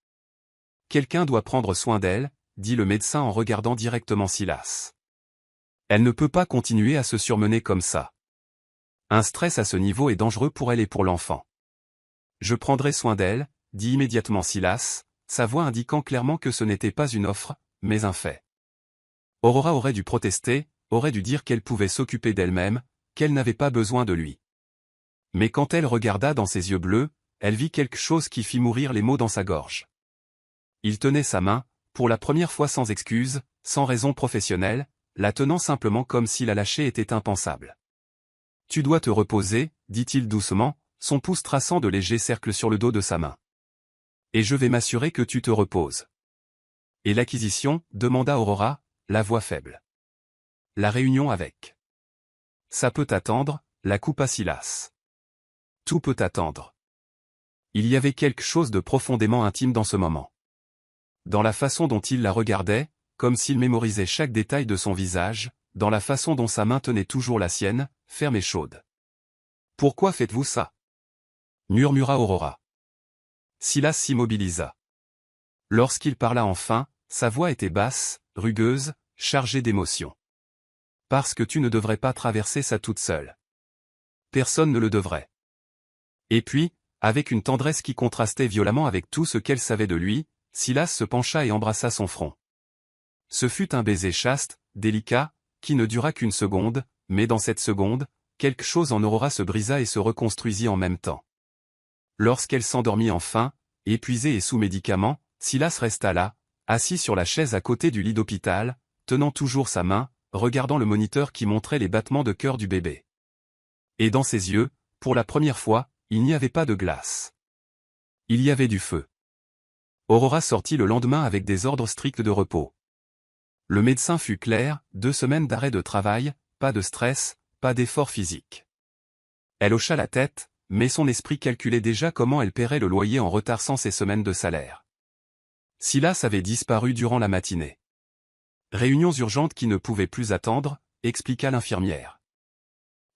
Quelqu'un doit prendre soin d'elle, dit le médecin en regardant directement Silas. Elle ne peut pas continuer à se surmener comme ça. Un stress à ce niveau est dangereux pour elle et pour l'enfant. Je prendrai soin d'elle, dit immédiatement Silas, sa voix indiquant clairement que ce n'était pas une offre, mais un fait. Aurora aurait dû protester, aurait dû dire qu'elle pouvait s'occuper d'elle-même, qu'elle n'avait pas besoin de lui. Mais quand elle regarda dans ses yeux bleus, elle vit quelque chose qui fit mourir les mots dans sa gorge. Il tenait sa main, pour la première fois sans excuse, sans raison professionnelle, la tenant simplement comme si la lâcher était impensable. « Tu dois te reposer, dit-il doucement, son pouce traçant de légers cercles sur le dos de sa main. « Et je vais m'assurer que tu te reposes. »« Et l'acquisition ?» demanda Aurora, la voix faible. « La réunion avec. »« Ça peut attendre » la coupa Silas. « Tout peut attendre. » Il y avait quelque chose de profondément intime dans ce moment. Dans la façon dont il la regardait, comme s'il mémorisait chaque détail de son visage, dans la façon dont sa main tenait toujours la sienne, ferme et chaude. « Pourquoi faites-vous ça ?» murmura Aurora. Silas s'immobilisa. Lorsqu'il parla enfin, sa voix était basse, rugueuse, chargée d'émotion. « Parce que tu ne devrais pas traverser ça toute seule. Personne ne le devrait. » Et puis, avec une tendresse qui contrastait violemment avec tout ce qu'elle savait de lui, Silas se pencha et embrassa son front. Ce fut un baiser chaste, délicat, qui ne dura qu'une seconde, mais dans cette seconde, quelque chose en Aurora se brisa et se reconstruisit en même temps. Lorsqu'elle s'endormit enfin, épuisée et sous médicaments, Silas resta là, assis sur la chaise à côté du lit d'hôpital, tenant toujours sa main, regardant le moniteur qui montrait les battements de cœur du bébé. Et dans ses yeux, pour la première fois, il n'y avait pas de glace. Il y avait du feu. Aurora sortit le lendemain avec des ordres stricts de repos. Le médecin fut clair, 2 semaines d'arrêt de travail, pas de stress, pas d'effort physique. Elle hocha la tête, mais son esprit calculait déjà comment elle paierait le loyer en retard sans ses semaines de salaire. Silas avait disparu durant la matinée. Réunions urgentes qui ne pouvaient plus attendre, expliqua l'infirmière.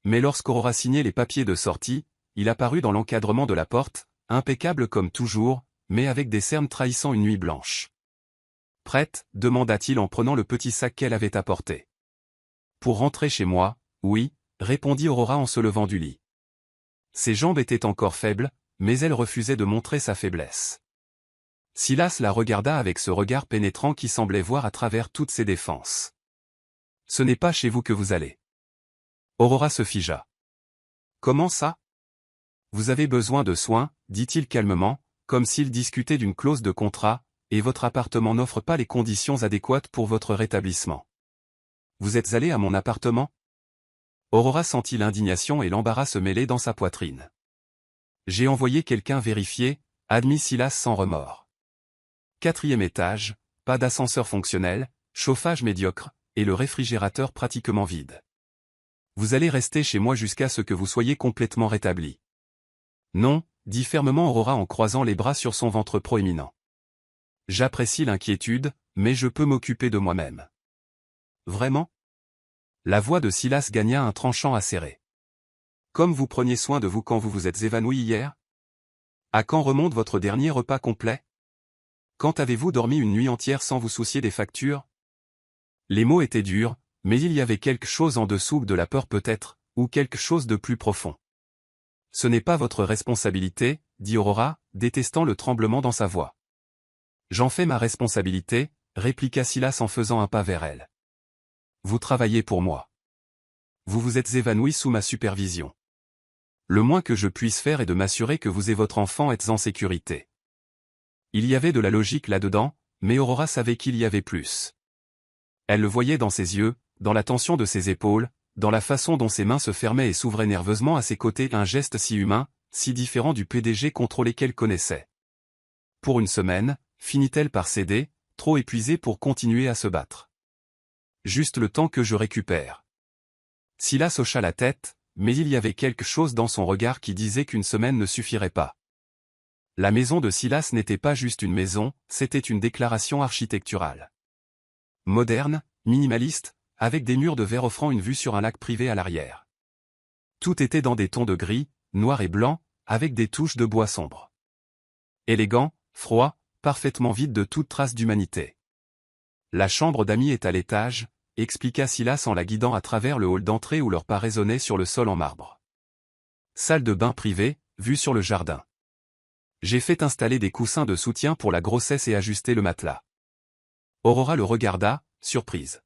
Mais lorsqu'Aurora signait les papiers de sortie, il apparut dans l'encadrement de la porte, impeccable comme toujours, mais avec des cernes trahissant une nuit blanche. « Prête ?» demanda-t-il en prenant le petit sac qu'elle avait apporté. Pour rentrer chez moi, oui, répondit Aurora en se levant du lit. Ses jambes étaient encore faibles, mais elle refusait de montrer sa faiblesse. Silas la regarda avec ce regard pénétrant qui semblait voir à travers toutes ses défenses. « Ce n'est pas chez vous que vous allez. » Aurora se figea. « Comment ça ? Vous avez besoin de soins, dit-il calmement, comme s'il discutait d'une clause de contrat, et votre appartement n'offre pas les conditions adéquates pour votre rétablissement. Vous êtes allé à mon appartement ? Aurora sentit l'indignation et l'embarras se mêler dans sa poitrine. J'ai envoyé quelqu'un vérifier, admit Silas sans remords. 4e étage, pas d'ascenseur fonctionnel, chauffage médiocre, et le réfrigérateur pratiquement vide. Vous allez rester chez moi jusqu'à ce que vous soyez complètement rétabli. Non, dit fermement Aurora en croisant les bras sur son ventre proéminent. J'apprécie l'inquiétude, mais je peux m'occuper de moi-même. Vraiment ? La voix de Silas gagna un tranchant acéré. Comme vous preniez soin de vous quand vous vous êtes évanoui hier ? À quand remonte votre dernier repas complet ? Quand avez-vous dormi une nuit entière sans vous soucier des factures ? Les mots étaient durs, mais il y avait quelque chose en dessous de la peur peut-être, ou quelque chose de plus profond. Ce n'est pas votre responsabilité, dit Aurora, détestant le tremblement dans sa voix. J'en fais ma responsabilité, répliqua Silas en faisant un pas vers elle. Vous travaillez pour moi. Vous vous êtes évanoui sous ma supervision. Le moins que je puisse faire est de m'assurer que vous et votre enfant êtes en sécurité. Il y avait de la logique là-dedans, mais Aurora savait qu'il y avait plus. Elle le voyait dans ses yeux, dans la tension de ses épaules, dans la façon dont ses mains se fermaient et s'ouvraient nerveusement à ses côtés, un geste si humain, si différent du PDG contrôlé qu'elle connaissait. Pour une semaine, finit-elle par céder, trop épuisée pour continuer à se battre. Juste le temps que je récupère. Silas hocha la tête, mais il y avait quelque chose dans son regard qui disait qu'une semaine ne suffirait pas. La maison de Silas n'était pas juste une maison, c'était une déclaration architecturale. Moderne, minimaliste, avec des murs de verre offrant une vue sur un lac privé à l'arrière. Tout était dans des tons de gris, noir et blanc, avec des touches de bois sombre. Élégant, froid, parfaitement vide de toute trace d'humanité. La chambre d'amis est à l'étage, expliqua Silas en la guidant à travers le hall d'entrée où leurs pas résonnaient sur le sol en marbre. Salle de bain privée, vue sur le jardin. J'ai fait installer des coussins de soutien pour la grossesse et ajuster le matelas. Aurora le regarda, surprise.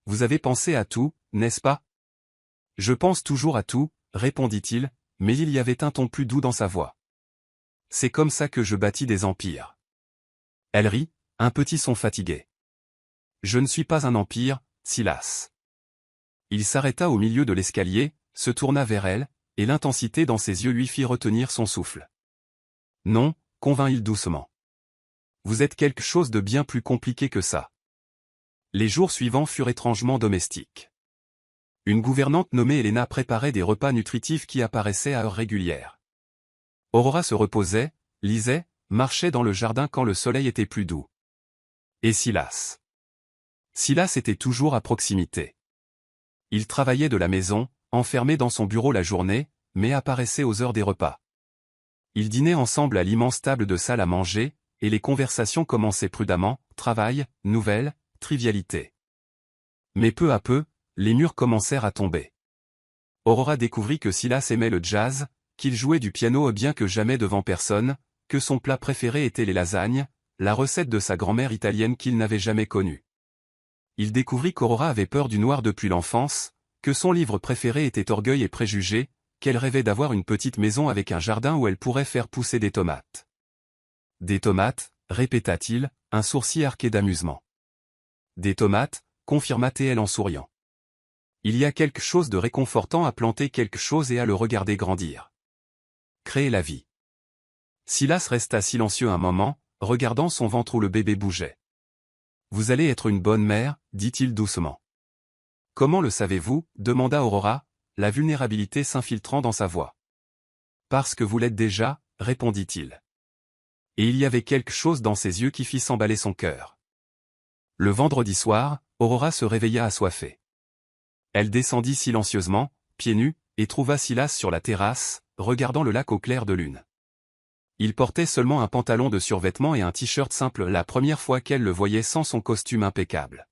Vous avez pensé à tout, n'est-ce pas ? Je pense toujours à tout, répondit-il, mais il y avait un ton plus doux dans sa voix. C'est comme ça que je bâtis des empires. Elle rit, un petit son fatigué. Je ne suis pas un empire, Silas. Il s'arrêta au milieu de l'escalier, se tourna vers elle, et l'intensité dans ses yeux lui fit retenir son souffle. Non, convint-il doucement. Vous êtes quelque chose de bien plus compliqué que ça. Les jours suivants furent étrangement domestiques. Une gouvernante nommée Elena préparait des repas nutritifs qui apparaissaient à heures régulières. Aurora se reposait, lisait, marchait dans le jardin quand le soleil était plus doux. Et Silas. Silas était toujours à proximité. Il travaillait de la maison, enfermé dans son bureau la journée, mais apparaissait aux heures des repas. Ils dînaient ensemble à l'immense table de salle à manger, et les conversations commençaient prudemment, travail, nouvelles, trivialités. Mais peu à peu, les murs commencèrent à tomber. Aurora découvrit que Silas aimait le jazz, qu'il jouait du piano bien que jamais devant personne, que son plat préféré était les lasagnes, la recette de sa grand-mère italienne qu'il n'avait jamais connue. Il découvrit qu'Aurora avait peur du noir depuis l'enfance, que son livre préféré était Orgueil et Préjugés, qu'elle rêvait d'avoir une petite maison avec un jardin où elle pourrait faire pousser des tomates. Des tomates, répéta-t-il, un sourcil arqué d'amusement. Des tomates, confirma-t-elle en souriant. Il y a quelque chose de réconfortant à planter quelque chose et à le regarder grandir. Créer la vie. Silas resta silencieux un moment, regardant son ventre où le bébé bougeait. Vous allez être une bonne mère, dit-il doucement. Comment le savez-vous, demanda Aurora, la vulnérabilité s'infiltrant dans sa voix. Parce que vous l'êtes déjà, répondit-il. Et il y avait quelque chose dans ses yeux qui fit s'emballer son cœur. Le vendredi soir, Aurora se réveilla assoiffée. Elle descendit silencieusement, pieds nus, et trouva Silas sur la terrasse, regardant le lac au clair de lune. Il portait seulement un pantalon de survêtement et un t-shirt simple la première fois qu'elle le voyait sans son costume impeccable.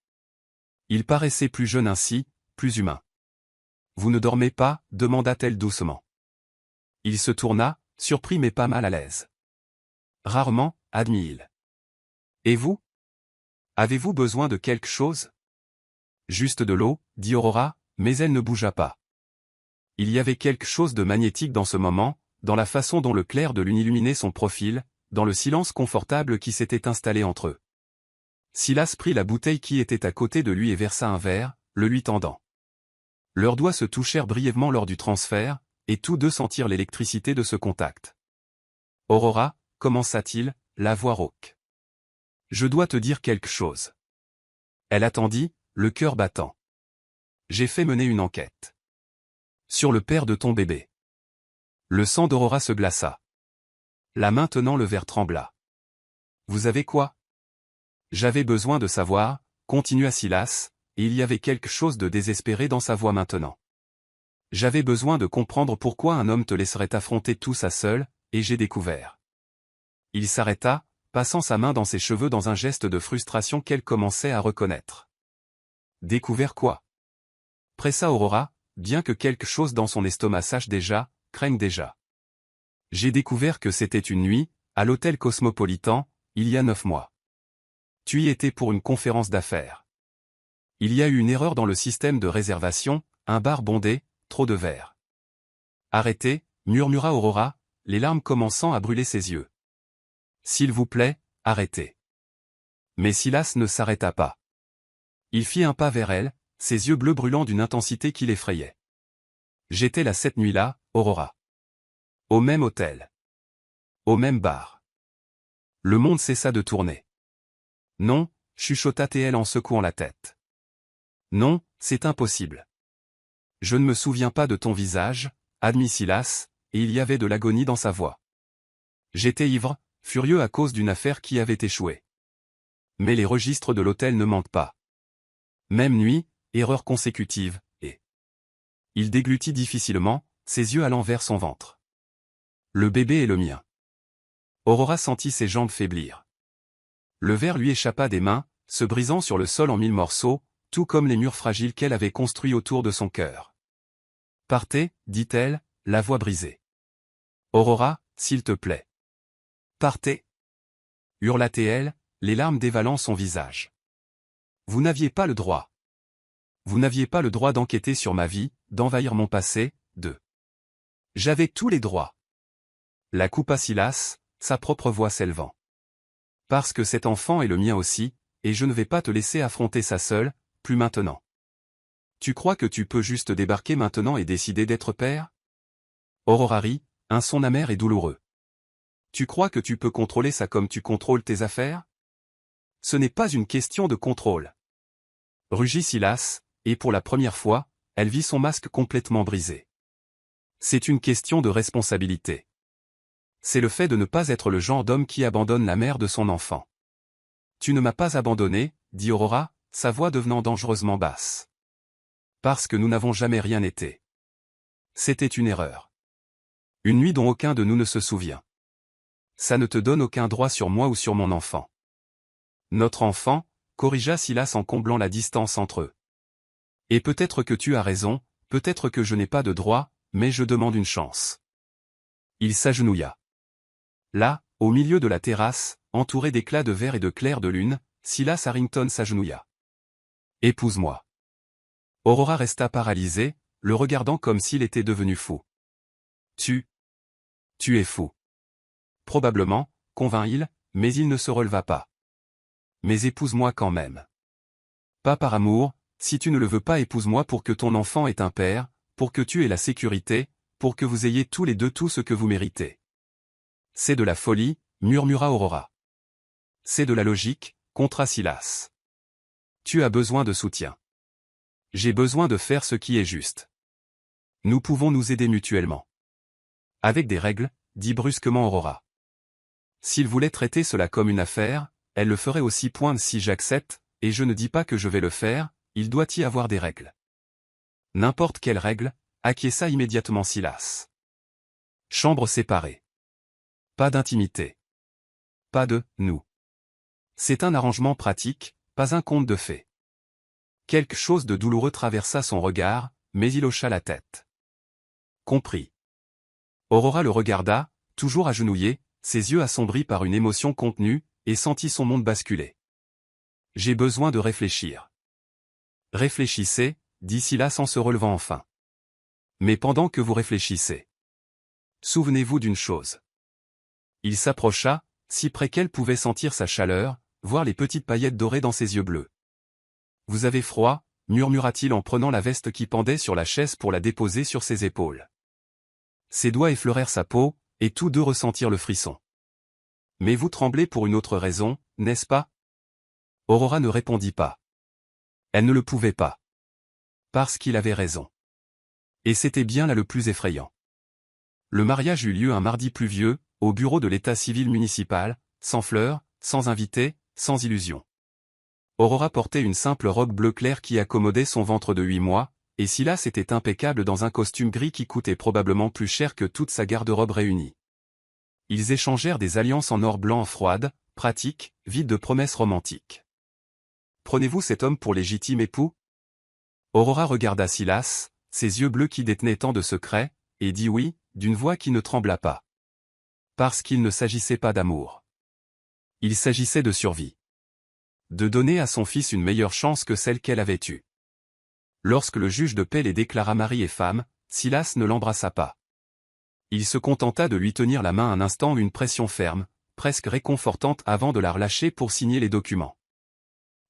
Il paraissait plus jeune ainsi, plus humain. Vous ne dormez pas, demanda-t-elle doucement. Il se tourna, surpris mais pas mal à l'aise. Rarement, admit-il. Et vous? Avez-vous besoin de quelque chose? Juste de l'eau, dit Aurora, mais elle ne bougea pas. Il y avait quelque chose de magnétique dans ce moment, dans la façon dont le clair de lune illuminait son profil, dans le silence confortable qui s'était installé entre eux. Silas prit la bouteille qui était à côté de lui et versa un verre, le lui tendant. Leurs doigts se touchèrent brièvement lors du transfert, et tous deux sentirent l'électricité de ce contact. Aurora, commença-t-il, la voix rauque. Je dois te dire quelque chose. Elle attendit, le cœur battant. J'ai fait mener une enquête. Sur le père de ton bébé. Le sang d'Aurora se glaça. La main tenant le verre trembla. Vous avez quoi? J'avais besoin de savoir, continua Silas, et il y avait quelque chose de désespéré dans sa voix maintenant. J'avais besoin de comprendre pourquoi un homme te laisserait affronter tout ça seul, et j'ai découvert. Il s'arrêta, passant sa main dans ses cheveux dans un geste de frustration qu'elle commençait à reconnaître. Découvert quoi? Pressa Aurora, bien que quelque chose dans son estomac sache déjà, craigne déjà. J'ai découvert que c'était une nuit, à l'hôtel Cosmopolitan, il y a 9 mois. Tu y étais pour une conférence d'affaires. Il y a eu une erreur dans le système de réservation, un bar bondé, trop de verre. Arrêtez, murmura Aurora, les larmes commençant à brûler ses yeux. S'il vous plaît, arrêtez. Mais Silas ne s'arrêta pas. Il fit un pas vers elle, ses yeux bleus brûlant d'une intensité qui l'effrayait. J'étais là cette nuit-là, Aurora. Au même hôtel. Au même bar. Le monde cessa de tourner. Non, chuchota-t-elle en secouant la tête. Non, c'est impossible. Je ne me souviens pas de ton visage, admit Silas, et il y avait de l'agonie dans sa voix. J'étais ivre, furieux à cause d'une affaire qui avait échoué. Mais les registres de l'hôtel ne mentent pas. Même nuit, erreur consécutive, et... Il déglutit difficilement, ses yeux allant vers son ventre. Le bébé est le mien. Aurora sentit ses jambes faiblir. Le verre lui échappa des mains, se brisant sur le sol en 1000 morceaux, tout comme les murs fragiles qu'elle avait construits autour de son cœur. Partez, dit-elle, la voix brisée. Aurora, s'il te plaît. Partez. Hurla-t-elle, les larmes dévalant son visage. Vous n'aviez pas le droit. Vous n'aviez pas le droit d'enquêter sur ma vie, d'envahir mon passé, de... J'avais tous les droits. La coupa Silas, sa propre voix s'élevant. Parce que cet enfant est le mien aussi, et je ne vais pas te laisser affronter ça seul, plus maintenant. Tu crois que tu peux juste débarquer maintenant et décider d'être père? Aurora rit, un son amer et douloureux. Tu crois que tu peux contrôler ça comme tu contrôles tes affaires? Ce n'est pas une question de contrôle. Rugit Silas, et pour la première fois, elle vit son masque complètement brisé. C'est une question de responsabilité. C'est le fait de ne pas être le genre d'homme qui abandonne la mère de son enfant. Tu ne m'as pas abandonné, dit Aurora, sa voix devenant dangereusement basse. Parce que nous n'avons jamais rien été. C'était une erreur. Une nuit dont aucun de nous ne se souvient. Ça ne te donne aucun droit sur moi ou sur mon enfant. Notre enfant, corrigea Silas en comblant la distance entre eux. Et peut-être que tu as raison, peut-être que je n'ai pas de droit, mais je demande une chance. Il s'agenouilla. Là, au milieu de la terrasse, entouré d'éclats de verre et de clairs de lune, Silas Harrington s'agenouilla. Épouse-moi. Aurora resta paralysée, le regardant comme s'il était devenu fou. Tu es fou. Probablement, convint-il, mais il ne se releva pas. Mais épouse-moi quand même. Pas par amour, si tu ne le veux pas, épouse-moi pour que ton enfant ait un père, pour que tu aies la sécurité, pour que vous ayez tous les deux tout ce que vous méritez. C'est de la folie, murmura Aurora. C'est de la logique, contra Silas. Tu as besoin de soutien. J'ai besoin de faire ce qui est juste. Nous pouvons nous aider mutuellement. Avec des règles, dit brusquement Aurora. S'il voulait traiter cela comme une affaire, elle le ferait aussi. Si j'accepte, et je ne dis pas que je vais le faire, il doit y avoir des règles. N'importe quelle règle, acquiesça immédiatement Silas. Chambre séparée. Pas d'intimité. Pas de « nous ». C'est un arrangement pratique, pas un conte de fées. Quelque chose de douloureux traversa son regard, mais il hocha la tête. Compris. Aurora le regarda, toujours agenouillé, ses yeux assombris par une émotion contenue, et sentit son monde basculer. « J'ai besoin de réfléchir. » « Réfléchissez, » dit Silas en se relevant enfin. « Mais pendant que vous réfléchissez, souvenez-vous d'une chose. » Il s'approcha, si près qu'elle pouvait sentir sa chaleur, voir les petites paillettes dorées dans ses yeux bleus. « Vous avez froid ?» murmura-t-il en prenant la veste qui pendait sur la chaise pour la déposer sur ses épaules. Ses doigts effleurèrent sa peau, et tous deux ressentirent le frisson. « Mais vous tremblez pour une autre raison, n'est-ce pas ?» Aurora ne répondit pas. Elle ne le pouvait pas. Parce qu'il avait raison. Et c'était bien là le plus effrayant. Le mariage eut lieu un mardi pluvieux, au bureau de l'état civil municipal, sans fleurs, sans invités, sans illusions. Aurora portait une simple robe bleu clair qui accommodait son ventre de 8 mois, et Silas était impeccable dans un costume gris qui coûtait probablement plus cher que toute sa garde-robe réunie. Ils échangèrent des alliances en or blanc froides, pratiques, vides de promesses romantiques. « Prenez-vous cet homme pour légitime époux ?» Aurora regarda Silas, ses yeux bleus qui détenaient tant de secrets, et dit oui, d'une voix qui ne trembla pas. Parce qu'il ne s'agissait pas d'amour. Il s'agissait de survie. De donner à son fils une meilleure chance que celle qu'elle avait eue. Lorsque le juge de paix les déclara mari et femme, Silas ne l'embrassa pas. Il se contenta de lui tenir la main un instant, une pression ferme, presque réconfortante avant de la relâcher pour signer les documents.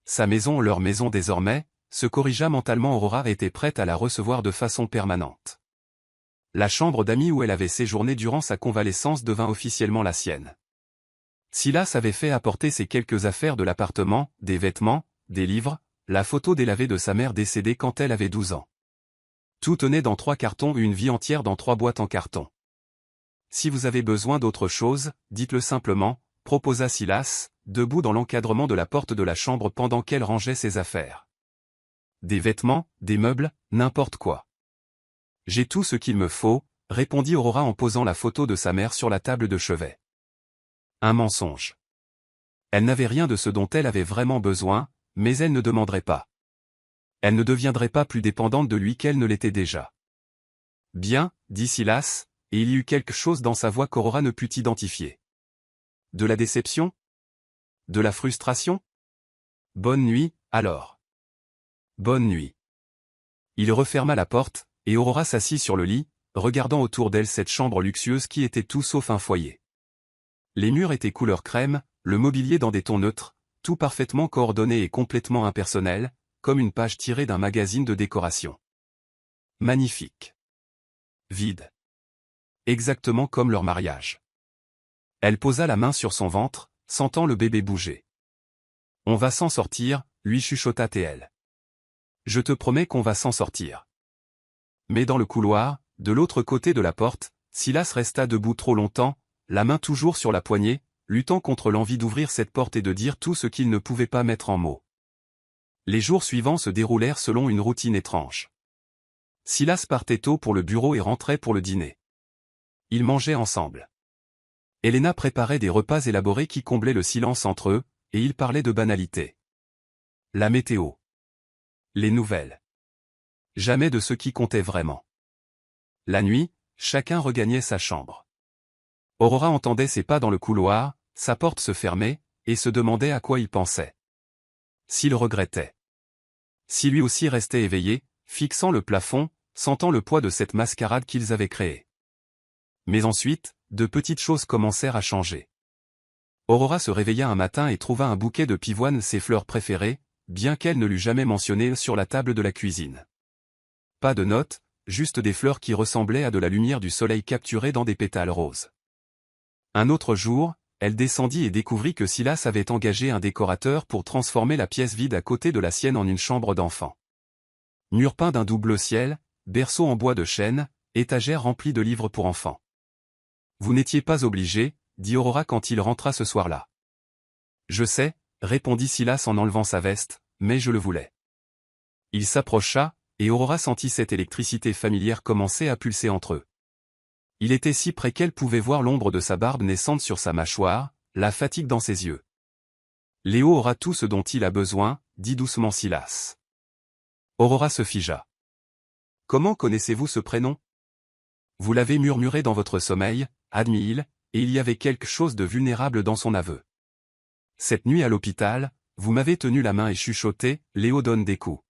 Sa maison, leur maison désormais, se corrigea mentalement. Aurora était prête à la recevoir de façon permanente. La chambre d'amis où elle avait séjourné durant sa convalescence devint officiellement la sienne. Silas avait fait apporter ses quelques affaires de l'appartement, des vêtements, des livres, la photo délavée de sa mère décédée quand elle avait 12 ans. Tout tenait dans 3 cartons et une vie entière dans 3 boîtes en carton. Si vous avez besoin d'autre chose, dites-le simplement, proposa Silas, debout dans l'encadrement de la porte de la chambre pendant qu'elle rangeait ses affaires. Des vêtements, des meubles, n'importe quoi. J'ai tout ce qu'il me faut, répondit Aurora en posant la photo de sa mère sur la table de chevet. Un mensonge. Elle n'avait rien de ce dont elle avait vraiment besoin, mais elle ne demanderait pas. Elle ne deviendrait pas plus dépendante de lui qu'elle ne l'était déjà. Bien, dit Silas, et il y eut quelque chose dans sa voix qu'Aurora ne put identifier. De la déception? De la frustration? Bonne nuit, alors. Bonne nuit. Il referma la porte, et Aurora s'assit sur le lit, regardant autour d'elle cette chambre luxueuse qui était tout sauf un foyer. Les murs étaient couleur crème, le mobilier dans des tons neutres, tout parfaitement coordonné et complètement impersonnel, comme une page tirée d'un magazine de décoration. Magnifique. Vide. Exactement comme leur mariage. Elle posa la main sur son ventre, sentant le bébé bouger. « On va s'en sortir », lui chuchota-t-elle. « Je te promets qu'on va s'en sortir. » Mais dans le couloir, de l'autre côté de la porte, Silas resta debout trop longtemps, la main toujours sur la poignée, luttant contre l'envie d'ouvrir cette porte et de dire tout ce qu'il ne pouvait pas mettre en mots. Les jours suivants se déroulèrent selon une routine étrange. Silas partait tôt pour le bureau et rentrait pour le dîner. Ils mangeaient ensemble. Elena préparait des repas élaborés qui comblaient le silence entre eux, et ils parlaient de banalités. La météo. Les nouvelles. Jamais de ce qui comptait vraiment. La nuit, chacun regagnait sa chambre. Aurora entendait ses pas dans le couloir, sa porte se fermait, et se demandait à quoi il pensait. S'il regrettait. Si lui aussi restait éveillé, fixant le plafond, sentant le poids de cette mascarade qu'ils avaient créée. Mais ensuite, de petites choses commencèrent à changer. Aurora se réveilla un matin et trouva un bouquet de pivoine, ses fleurs préférées, bien qu'elle ne l'eût jamais mentionné, sur la table de la cuisine. Pas de notes, juste des fleurs qui ressemblaient à de la lumière du soleil capturée dans des pétales roses. Un autre jour, elle descendit et découvrit que Silas avait engagé un décorateur pour transformer la pièce vide à côté de la sienne en une chambre d'enfant. Mur peint d'un double ciel, berceau en bois de chêne, étagère remplie de livres pour enfants. Vous n'étiez pas obligé, dit Aurora quand il rentra ce soir-là. Je sais, répondit Silas en enlevant sa veste, mais je le voulais. Il s'approcha, et Aurora sentit cette électricité familière commencer à pulser entre eux. Il était si près qu'elle pouvait voir l'ombre de sa barbe naissante sur sa mâchoire, la fatigue dans ses yeux. Léo aura tout ce dont il a besoin, dit doucement Silas. Aurora se figea. Comment connaissez-vous ce prénom? Vous l'avez murmuré dans votre sommeil, admit-il, et il y avait quelque chose de vulnérable dans son aveu. Cette nuit à l'hôpital, vous m'avez tenu la main et chuchoté, Léo donne des coups.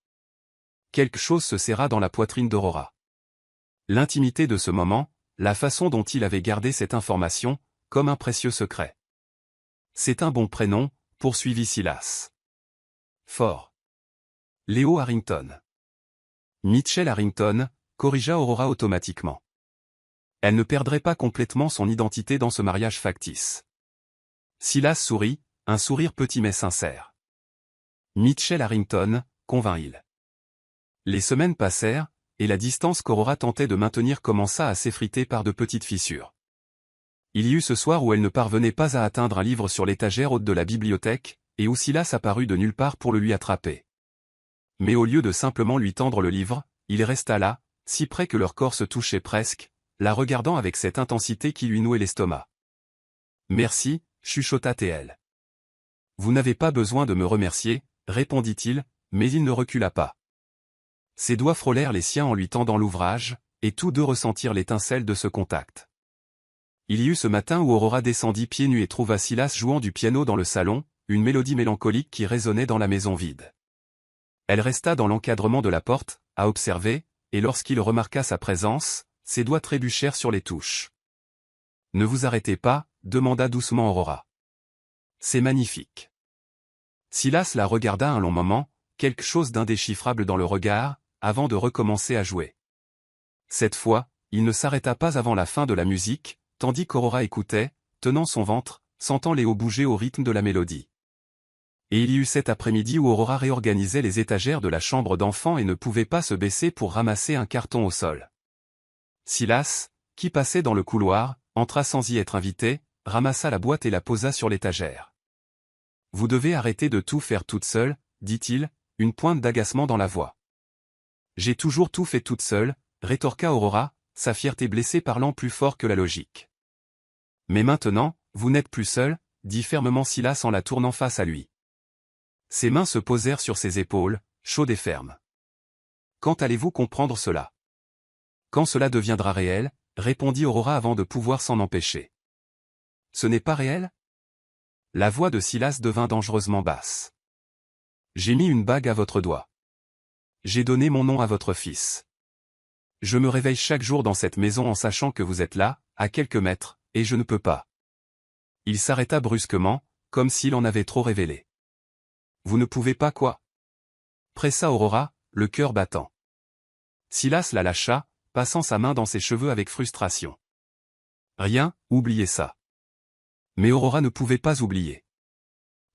Quelque chose se serra dans la poitrine d'Aurora. L'intimité de ce moment, la façon dont il avait gardé cette information, comme un précieux secret. C'est un bon prénom, poursuivit Silas. Fort. Léo Harrington. Mitchell Harrington, corrigea Aurora automatiquement. Elle ne perdrait pas complètement son identité dans ce mariage factice. Silas sourit, un sourire petit mais sincère. Mitchell Harrington, convint-il. Les semaines passèrent, et la distance qu'Aurora tentait de maintenir commença à s'effriter par de petites fissures. Il y eut ce soir où elle ne parvenait pas à atteindre un livre sur l'étagère haute de la bibliothèque, et où Silas apparut de nulle part pour le lui attraper. Mais au lieu de simplement lui tendre le livre, il resta là, si près que leur corps se touchait presque, la regardant avec cette intensité qui lui nouait l'estomac. « Merci » chuchota-t-elle. « Vous n'avez pas besoin de me remercier » répondit-il, mais il ne recula pas. Ses doigts frôlèrent les siens en lui tendant l'ouvrage, et tous deux ressentirent l'étincelle de ce contact. Il y eut ce matin où Aurora descendit pieds nus et trouva Silas jouant du piano dans le salon, une mélodie mélancolique qui résonnait dans la maison vide. Elle resta dans l'encadrement de la porte, à observer, et lorsqu'il remarqua sa présence, ses doigts trébuchèrent sur les touches. « Ne vous arrêtez pas » demanda doucement Aurora. « C'est magnifique. » Silas la regarda un long moment, quelque chose d'indéchiffrable dans le regard, avant de recommencer à jouer. Cette fois, il ne s'arrêta pas avant la fin de la musique, tandis qu'Aurora écoutait, tenant son ventre, sentant Léo bouger au rythme de la mélodie. Et il y eut cet après-midi où Aurora réorganisait les étagères de la chambre d'enfant et ne pouvait pas se baisser pour ramasser un carton au sol. Silas, qui passait dans le couloir, entra sans y être invité, ramassa la boîte et la posa sur l'étagère. « Vous devez arrêter de tout faire toute seule, » dit-il, une pointe d'agacement dans la voix. « J'ai toujours tout fait toute seule, » rétorqua Aurora, sa fierté blessée parlant plus fort que la logique. « Mais maintenant, vous n'êtes plus seule, » dit fermement Silas en la tournant face à lui. Ses mains se posèrent sur ses épaules, chaudes et fermes. « Quand allez-vous comprendre cela? »« Quand cela deviendra réel, » répondit Aurora avant de pouvoir s'en empêcher. « Ce n'est pas réel ?» La voix de Silas devint dangereusement basse. « J'ai mis une bague à votre doigt. J'ai donné mon nom à votre fils. Je me réveille chaque jour dans cette maison en sachant que vous êtes là, à quelques mètres, et je ne peux pas. » Il s'arrêta brusquement, comme s'il en avait trop révélé. « Vous ne pouvez pas quoi? » pressa Aurora, le cœur battant. Silas la lâcha, passant sa main dans ses cheveux avec frustration. « Rien, oubliez ça. » Mais Aurora ne pouvait pas oublier.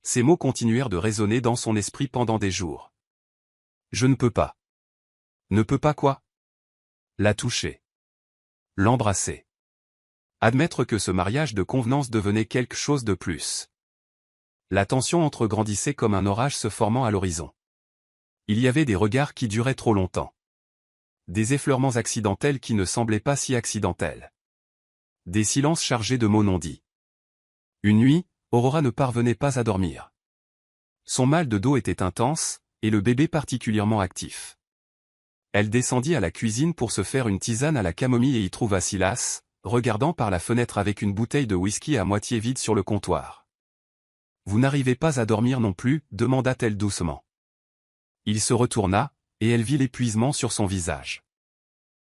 Ces mots continuèrent de résonner dans son esprit pendant des jours. « Je ne peux pas. » Ne peux pas quoi? La toucher. L'embrasser. Admettre que ce mariage de convenance devenait quelque chose de plus. La tension entre grandissait comme un orage se formant à l'horizon. Il y avait des regards qui duraient trop longtemps. Des effleurements accidentels qui ne semblaient pas si accidentels. Des silences chargés de mots non dits. Une nuit, Aurora ne parvenait pas à dormir. Son mal de dos était intense, et le bébé particulièrement actif. Elle descendit à la cuisine pour se faire une tisane à la camomille et y trouva Silas, regardant par la fenêtre avec une bouteille de whisky à moitié vide sur le comptoir. « Vous n'arrivez pas à dormir non plus » demanda-t-elle doucement. Il se retourna, et elle vit l'épuisement sur son visage.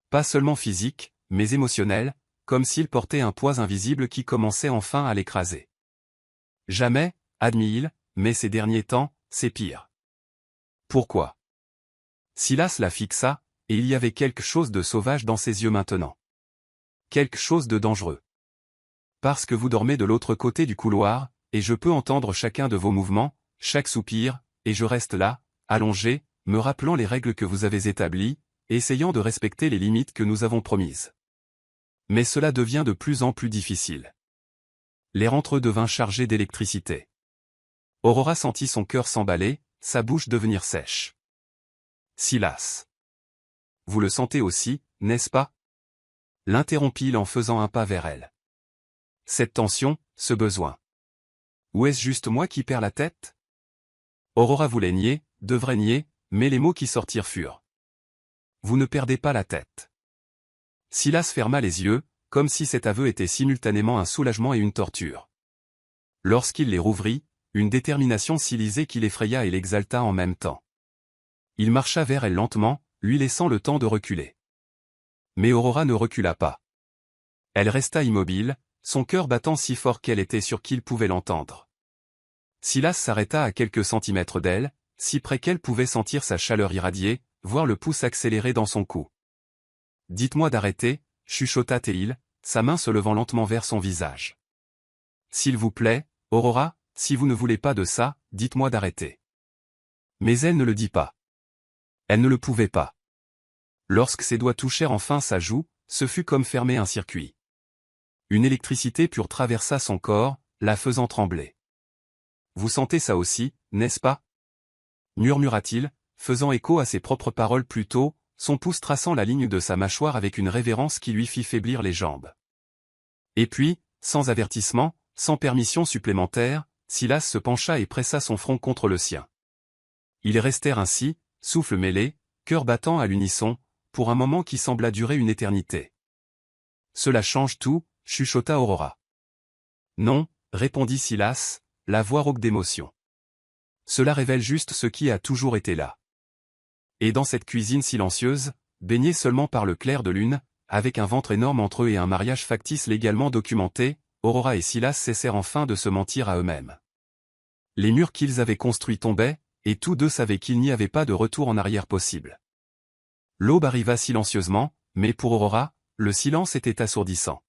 Pas seulement physique, mais émotionnel, comme s'il portait un poids invisible qui commençait enfin à l'écraser. « Jamais, » admit-il, mais ces derniers temps, c'est pire. « Pourquoi ?» Silas la fixa, et il y avait quelque chose de sauvage dans ses yeux maintenant. Quelque chose de dangereux. « Parce que vous dormez de l'autre côté du couloir, et je peux entendre chacun de vos mouvements, chaque soupir, et je reste là, allongé, me rappelant les règles que vous avez établies, essayant de respecter les limites que nous avons promises. Mais cela devient de plus en plus difficile. » L'air entre eux devint chargé d'électricité. Aurora sentit son cœur s'emballer, sa bouche devenir sèche. « Silas. Vous le sentez aussi, n'est-ce pas ?» L'interrompit-il en faisant un pas vers elle. « Cette tension, ce besoin. Ou est-ce juste moi qui perds la tête ?» Aurora voulait nier, devrait nier, mais les mots qui sortirent furent. Vous ne perdez pas la tête. Silas ferma les yeux, comme si cet aveu était simultanément un soulagement et une torture. Lorsqu'il les rouvrit, une détermination s'y lisait qui l'effraya et l'exalta en même temps. Il marcha vers elle lentement, lui laissant le temps de reculer. Mais Aurora ne recula pas. Elle resta immobile, son cœur battant si fort qu'elle était sûre qu'il pouvait l'entendre. Silas s'arrêta à quelques centimètres d'elle, si près qu'elle pouvait sentir sa chaleur irradier, voir le pouce accéléré dans son cou. « Dites-moi d'arrêter » chuchota Théil, sa main se levant lentement vers son visage. « S'il vous plaît, Aurora, si vous ne voulez pas de ça, dites-moi d'arrêter. » Mais elle ne le dit pas. Elle ne le pouvait pas. Lorsque ses doigts touchèrent enfin sa joue, ce fut comme fermer un circuit. Une électricité pure traversa son corps, la faisant trembler. « Vous sentez ça aussi, n'est-ce pas » murmura-t-il, faisant écho à ses propres paroles plus tôt, son pouce traçant la ligne de sa mâchoire avec une révérence qui lui fit faiblir les jambes. Et puis, sans avertissement, sans permission supplémentaire, Silas se pencha et pressa son front contre le sien. Ils restèrent ainsi, souffle mêlé, cœur battant à l'unisson, pour un moment qui sembla durer une éternité. « Cela change tout » chuchota Aurora. « Non » répondit Silas, la voix rauque d'émotion. « Cela révèle juste ce qui a toujours été là. » Et dans cette cuisine silencieuse, baignée seulement par le clair de lune, avec un ventre énorme entre eux et un mariage factice légalement documenté, Aurora et Silas cessèrent enfin de se mentir à eux-mêmes. Les murs qu'ils avaient construits tombaient, et tous deux savaient qu'il n'y avait pas de retour en arrière possible. L'aube arriva silencieusement, mais pour Aurora, le silence était assourdissant.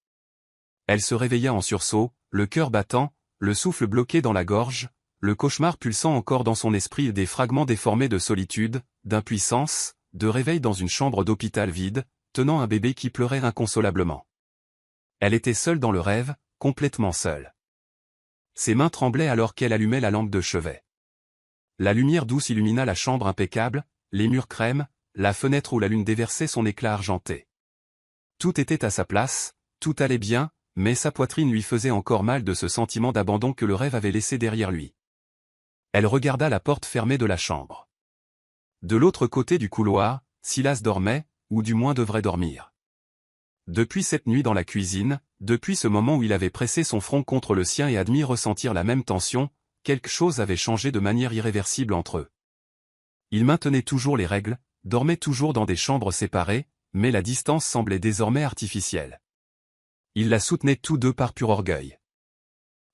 Elle se réveilla en sursaut, le cœur battant, le souffle bloqué dans la gorge, le cauchemar pulsant encore dans son esprit des fragments déformés de solitude, d'impuissance, de réveil dans une chambre d'hôpital vide, tenant un bébé qui pleurait inconsolablement. Elle était seule dans le rêve, complètement seule. Ses mains tremblaient alors qu'elle allumait la lampe de chevet. La lumière douce illumina la chambre impeccable, les murs crème, la fenêtre où la lune déversait son éclat argenté. Tout était à sa place, tout allait bien, mais sa poitrine lui faisait encore mal de ce sentiment d'abandon que le rêve avait laissé derrière lui. Elle regarda la porte fermée de la chambre. De l'autre côté du couloir, Silas dormait, ou du moins devrait dormir. Depuis cette nuit dans la cuisine, depuis ce moment où il avait pressé son front contre le sien et admis ressentir la même tension, quelque chose avait changé de manière irréversible entre eux. Ils maintenaient toujours les règles, dormaient toujours dans des chambres séparées, mais la distance semblait désormais artificielle. Ils la soutenaient tous deux par pur orgueil.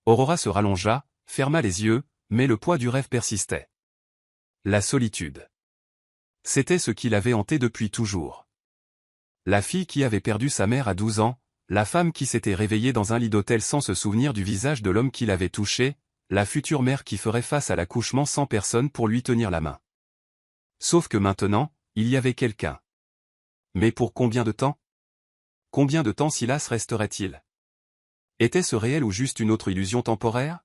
Aurora se rallongea, ferma les yeux, mais le poids du rêve persistait. La solitude. C'était ce qui l'avait hanté depuis toujours. La fille qui avait perdu sa mère à 12 ans, la femme qui s'était réveillée dans un lit d'hôtel sans se souvenir du visage de l'homme qui l'avait touchée, la future mère qui ferait face à l'accouchement sans personne pour lui tenir la main. Sauf que maintenant, il y avait quelqu'un. Mais pour combien de temps ? Combien de temps Silas resterait-il ? Était-ce réel ou juste une autre illusion temporaire ?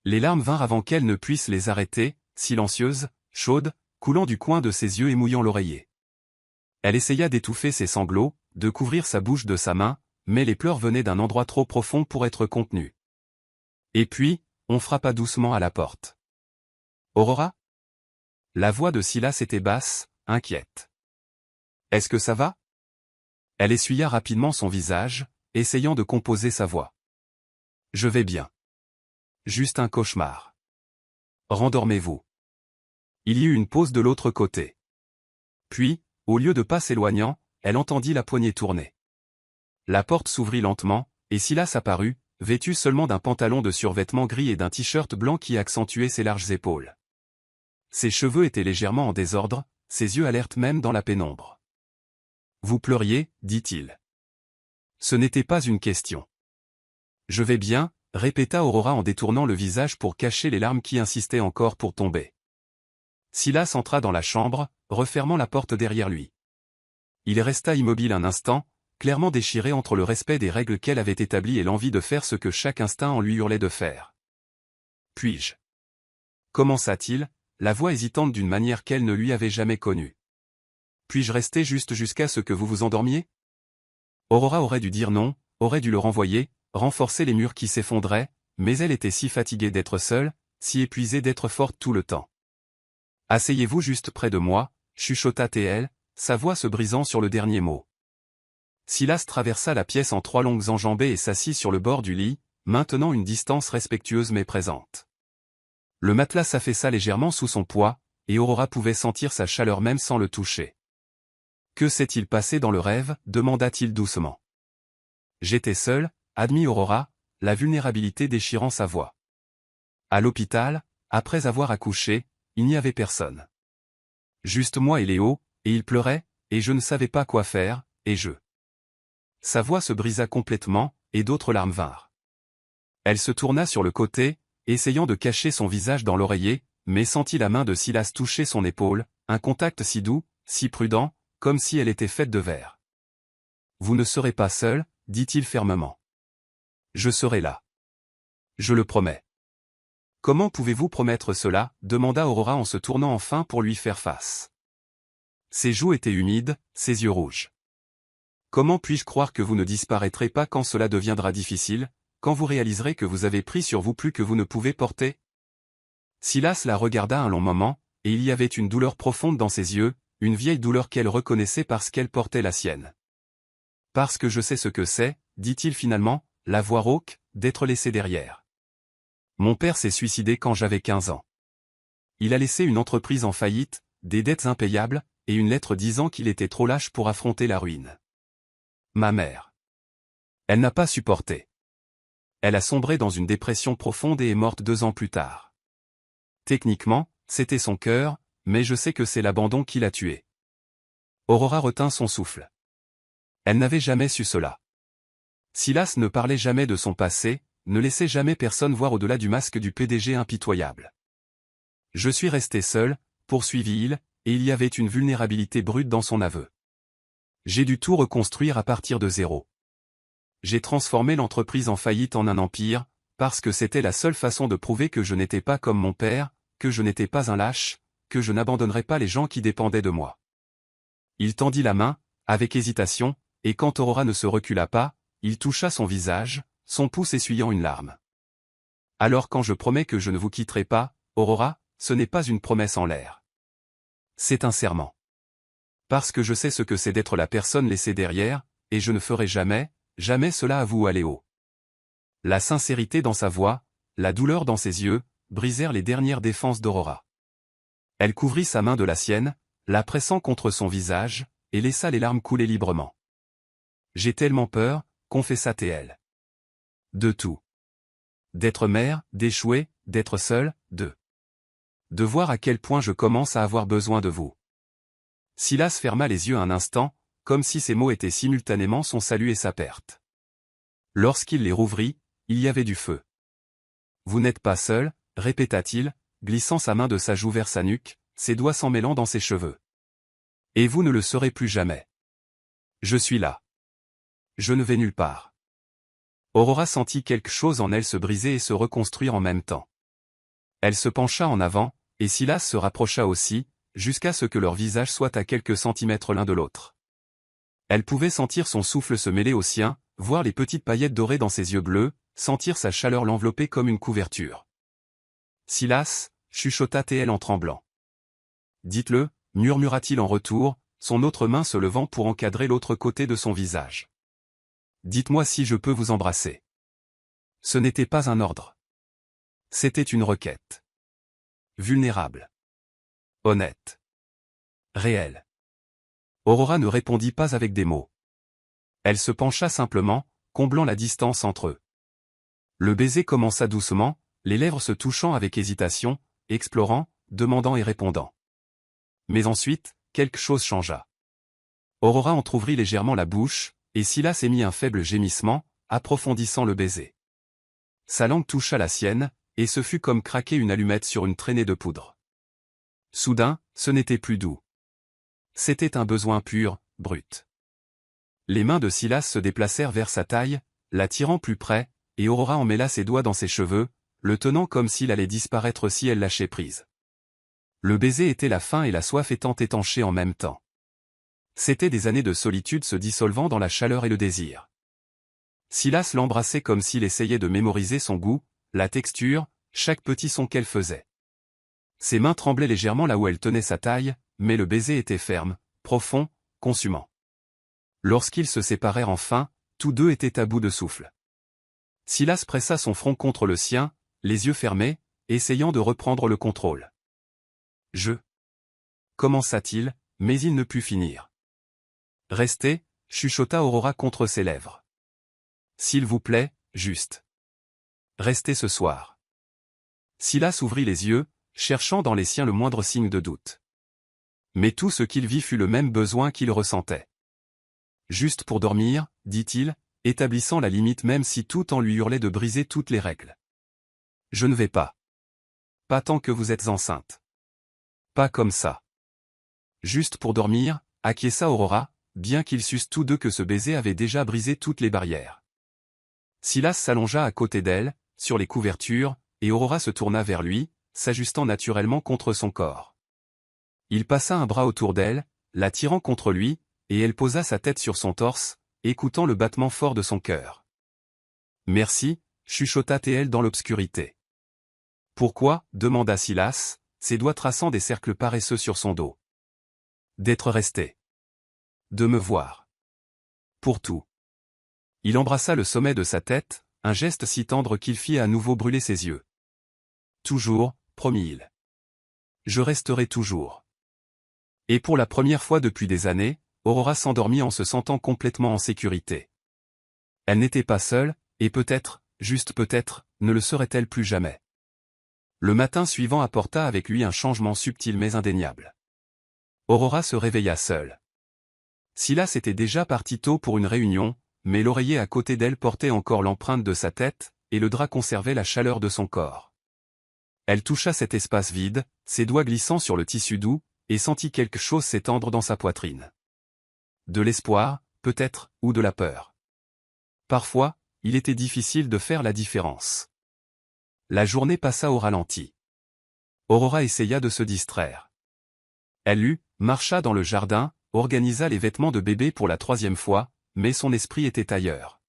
Les larmes vinrent avant qu'elle ne puisse les arrêter, silencieuses, chaudes, coulant du coin de ses yeux et mouillant l'oreiller. Elle essaya d'étouffer ses sanglots, de couvrir sa bouche de sa main, mais les pleurs venaient d'un endroit trop profond pour être contenus. Et puis, on frappa doucement à la porte. « Aurora ?» La voix de Silas était basse, inquiète. « Est-ce que ça va ?» Elle essuya rapidement son visage, essayant de composer sa voix. « Je vais bien. Juste un cauchemar. Rendormez-vous. » Il y eut une pause de l'autre côté. Puis, au lieu de pas s'éloignant, elle entendit la poignée tourner. La porte s'ouvrit lentement, et Silas apparut, vêtu seulement d'un pantalon de survêtement gris et d'un t-shirt blanc qui accentuait ses larges épaules. Ses cheveux étaient légèrement en désordre, ses yeux alertes même dans la pénombre. « Vous pleuriez » dit-il. Ce n'était pas une question. « Je vais bien » répéta Aurora en détournant le visage pour cacher les larmes qui insistaient encore pour tomber. Silas entra dans la chambre, refermant la porte derrière lui. Il resta immobile un instant, clairement déchiré entre le respect des règles qu'elle avait établies et l'envie de faire ce que chaque instinct en lui hurlait de faire. « Puis-je » commença-t-il, la voix hésitante d'une manière qu'elle ne lui avait jamais connue. « Puis-je rester juste jusqu'à ce que vous vous endormiez ?» Aurora aurait dû dire non, aurait dû le renvoyer, renforcer les murs qui s'effondraient, mais elle était si fatiguée d'être seule, si épuisée d'être forte tout le temps. Asseyez-vous juste près de moi, chuchota TL, sa voix se brisant sur le dernier mot. Silas traversa la pièce en 3 longues enjambées et s'assit sur le bord du lit, maintenant une distance respectueuse mais présente. Le matelas s'affaissa légèrement sous son poids, et Aurora pouvait sentir sa chaleur même sans le toucher. « Que s'est-il passé dans le rêve » demanda-t-il doucement. « J'étais seul » admit Aurora, la vulnérabilité déchirant sa voix. À l'hôpital, après avoir accouché, il n'y avait personne. Juste moi et Léo, et il pleurait, et je ne savais pas quoi faire, et je... Sa voix se brisa complètement, et d'autres larmes vinrent. Elle se tourna sur le côté, essayant de cacher son visage dans l'oreiller, mais sentit la main de Silas toucher son épaule, un contact si doux, si prudent, comme si elle était faite de verre. « Vous ne serez pas seul, dit-il fermement. Je serai là. Je le promets. » « Comment pouvez-vous promettre cela » demanda Aurora en se tournant enfin pour lui faire face. Ses joues étaient humides, ses yeux rouges. « Comment puis-je croire que vous ne disparaîtrez pas quand cela deviendra difficile, quand vous réaliserez que vous avez pris sur vous plus que vous ne pouvez porter ?» Silas la regarda un long moment, et il y avait une douleur profonde dans ses yeux, une vieille douleur qu'elle reconnaissait parce qu'elle portait la sienne. « Parce que je sais ce que c'est, dit-il finalement, la voix rauque, d'être laissé derrière. Mon père s'est suicidé quand j'avais 15 ans. Il a laissé une entreprise en faillite, des dettes impayables, et une lettre disant qu'il était trop lâche pour affronter la ruine. Ma mère. Elle n'a pas supporté. Elle a sombré dans une dépression profonde et est morte 2 ans plus tard. Techniquement, c'était son cœur, mais je sais que c'est l'abandon qui l'a tuée. Aurora retint son souffle. Elle n'avait jamais su cela. Silas ne parlait jamais de son passé, ne laissait jamais personne voir au-delà du masque du PDG impitoyable. Je suis resté seul, poursuivit-il, et il y avait une vulnérabilité brute dans son aveu. J'ai dû tout reconstruire à partir de zéro. J'ai transformé l'entreprise en faillite en un empire, parce que c'était la seule façon de prouver que je n'étais pas comme mon père, que je n'étais pas un lâche, que je n'abandonnerais pas les gens qui dépendaient de moi. Il tendit la main, avec hésitation, et quand Aurora ne se recula pas, il toucha son visage, son pouce essuyant une larme. Alors quand je promets que je ne vous quitterai pas, Aurora, ce n'est pas une promesse en l'air. C'est un serment. Parce que je sais ce que c'est d'être la personne laissée derrière, et je ne ferai jamais, jamais cela à vous ou à Léo. La sincérité dans sa voix, la douleur dans ses yeux, brisèrent les dernières défenses d'Aurora. Elle couvrit sa main de la sienne, la pressant contre son visage, et laissa les larmes couler librement. J'ai tellement peur, confessa TL. De tout. D'être mère, d'échouer, d'être seule, de voir à quel point je commence à avoir besoin de vous. Silas ferma les yeux un instant, comme si ces mots étaient simultanément son salut et sa perte. Lorsqu'il les rouvrit, il y avait du feu. Vous n'êtes pas seul, répéta-t-il, glissant sa main de sa joue vers sa nuque, ses doigts s'en mêlant dans ses cheveux. Et vous ne le serez plus jamais. Je suis là. Je ne vais nulle part. Aurora sentit quelque chose en elle se briser et se reconstruire en même temps. Elle se pencha en avant, et Silas se rapprocha aussi, jusqu'à ce que leurs visages soient à quelques centimètres l'un de l'autre. Elle pouvait sentir son souffle se mêler au sien, voir les petites paillettes dorées dans ses yeux bleus, sentir sa chaleur l'envelopper comme une couverture. Silas, chuchota TL en tremblant. Dites-le, murmura-t-il en retour, son autre main se levant pour encadrer l'autre côté de son visage. Dites-moi si je peux vous embrasser. Ce n'était pas un ordre. C'était une requête. Vulnérable. Honnête. Réelle. Aurora ne répondit pas avec des mots. Elle se pencha simplement, comblant la distance entre eux. Le baiser commença doucement, les lèvres se touchant avec hésitation, explorant, demandant et répondant. Mais ensuite, quelque chose changea. Aurora entr'ouvrit légèrement la bouche, et Silas émit un faible gémissement, approfondissant le baiser. Sa langue toucha la sienne, et ce fut comme craquer une allumette sur une traînée de poudre. Soudain, ce n'était plus doux. C'était un besoin pur, brut. Les mains de Silas se déplacèrent vers sa taille, la tirant plus près, et Aurora emmêla ses doigts dans ses cheveux, le tenant comme s'il allait disparaître si elle lâchait prise. Le baiser était la faim et la soif étant étanchées en même temps. C'étaient des années de solitude se dissolvant dans la chaleur et le désir. Silas l'embrassait comme s'il essayait de mémoriser son goût, la texture, chaque petit son qu'elle faisait. Ses mains tremblaient légèrement là où elle tenait sa taille, mais le baiser était ferme, profond, consumant. Lorsqu'ils se séparèrent enfin, tous deux étaient à bout de souffle. Silas pressa son front contre le sien, les yeux fermés, essayant de reprendre le contrôle. Commença-t-il, mais il ne put finir. Restez, chuchota Aurora contre ses lèvres. S'il vous plaît, juste. Restez ce soir. Silas ouvrit les yeux, cherchant dans les siens le moindre signe de doute. Mais tout ce qu'il vit fut le même besoin qu'il ressentait. Juste pour dormir, dit-il, établissant la limite même si tout en lui hurlait de briser toutes les règles. Je ne vais pas. Pas tant que vous êtes enceinte. Pas comme ça. Juste pour dormir, acquiesça Aurora, bien qu'ils sussent tous deux que ce baiser avait déjà brisé toutes les barrières. Silas s'allongea à côté d'elle, sur les couvertures, et Aurora se tourna vers lui, s'ajustant naturellement contre son corps. Il passa un bras autour d'elle, la tirant contre lui, et elle posa sa tête sur son torse, écoutant le battement fort de son cœur. Merci, chuchota-t-elle dans l'obscurité. Pourquoi, demanda Silas, ses doigts traçant des cercles paresseux sur son dos. D'être resté. De me voir. Pour tout. Il embrassa le sommet de sa tête, un geste si tendre qu'il fit à nouveau brûler ses yeux. Toujours, promit-il. Je resterai toujours. Et pour la première fois depuis des années, Aurora s'endormit en se sentant complètement en sécurité. Elle n'était pas seule, et peut-être, juste peut-être, ne le serait-elle plus jamais. Le matin suivant apporta avec lui un changement subtil mais indéniable. Aurora se réveilla seule. Silas était déjà parti tôt pour une réunion, mais l'oreiller à côté d'elle portait encore l'empreinte de sa tête, et le drap conservait la chaleur de son corps. Elle toucha cet espace vide, ses doigts glissant sur le tissu doux, et sentit quelque chose s'étendre dans sa poitrine. De l'espoir, peut-être, ou de la peur. Parfois, il était difficile de faire la différence. La journée passa au ralenti. Aurora essaya de se distraire. Elle marcha dans le jardin, organisa les vêtements de bébé pour la 3e fois, mais son esprit était ailleurs.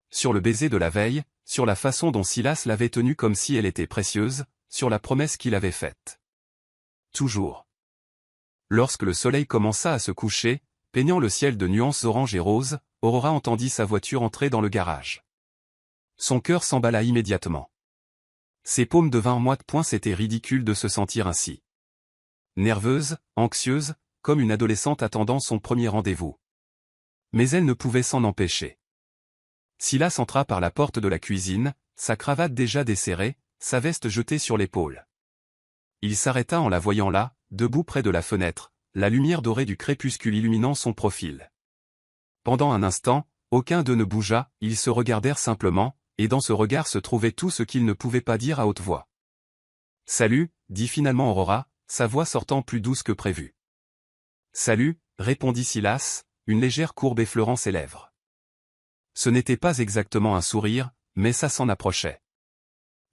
Sur le baiser de la veille, sur la façon dont Silas l'avait tenue comme si elle était précieuse, sur la promesse qu'il avait faite. Toujours. Lorsque le soleil commença à se coucher, peignant le ciel de nuances orange et rose, Aurora entendit sa voiture entrer dans le garage. Son cœur s'emballa immédiatement. Ses paumes devinrent moites. C'était ridicule de se sentir ainsi. Nerveuse, anxieuse, comme une adolescente attendant son premier rendez-vous. Mais elle ne pouvait s'en empêcher. Silas entra par la porte de la cuisine, sa cravate déjà desserrée, sa veste jetée sur l'épaule. Il s'arrêta en la voyant là, debout près de la fenêtre, la lumière dorée du crépuscule illuminant son profil. Pendant un instant, aucun d'eux ne bougea, ils se regardèrent simplement, et dans ce regard se trouvait tout ce qu'ils ne pouvaient pas dire à haute voix. « Salut », dit finalement Aurora, sa voix sortant plus douce que prévu. « Salut », répondit Silas, une légère courbe effleurant ses lèvres. Ce n'était pas exactement un sourire, mais ça s'en approchait.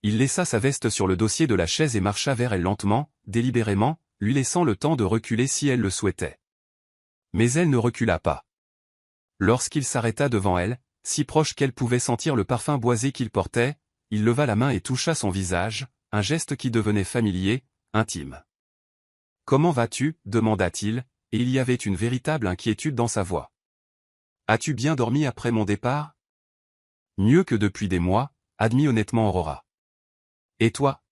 Il laissa sa veste sur le dossier de la chaise et marcha vers elle lentement, délibérément, lui laissant le temps de reculer si elle le souhaitait. Mais elle ne recula pas. Lorsqu'il s'arrêta devant elle, si proche qu'elle pouvait sentir le parfum boisé qu'il portait, il leva la main et toucha son visage, un geste qui devenait familier, intime. « Comment vas-tu » demanda-t-il, et il y avait une véritable inquiétude dans sa voix. « As-tu bien dormi après mon départ ?»« Mieux que depuis des mois » admit honnêtement Aurora. « Et toi ?»«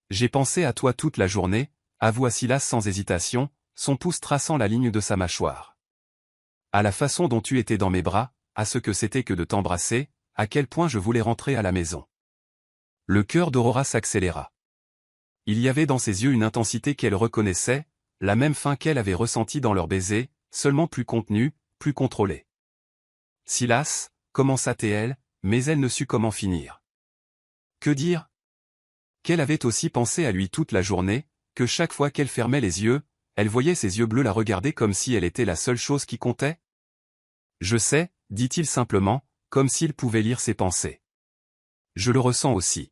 J'ai pensé à toi toute la journée » avoua Silas sans hésitation, son pouce traçant la ligne de sa mâchoire. « À la façon dont tu étais dans mes bras, à ce que c'était que de t'embrasser, à quel point je voulais rentrer à la maison. » Le cœur d'Aurora s'accéléra. Il y avait dans ses yeux une intensité qu'elle reconnaissait, la même faim qu'elle avait ressentie dans leur baiser, seulement plus contenue, plus contrôlée. « Silas » commença-t-elle, mais elle ne sut comment finir. Que dire? Qu'elle avait aussi pensé à lui toute la journée, que chaque fois qu'elle fermait les yeux, elle voyait ses yeux bleus la regarder comme si elle était la seule chose qui comptait? Je sais, dit-il simplement, comme s'il pouvait lire ses pensées. Je le ressens aussi.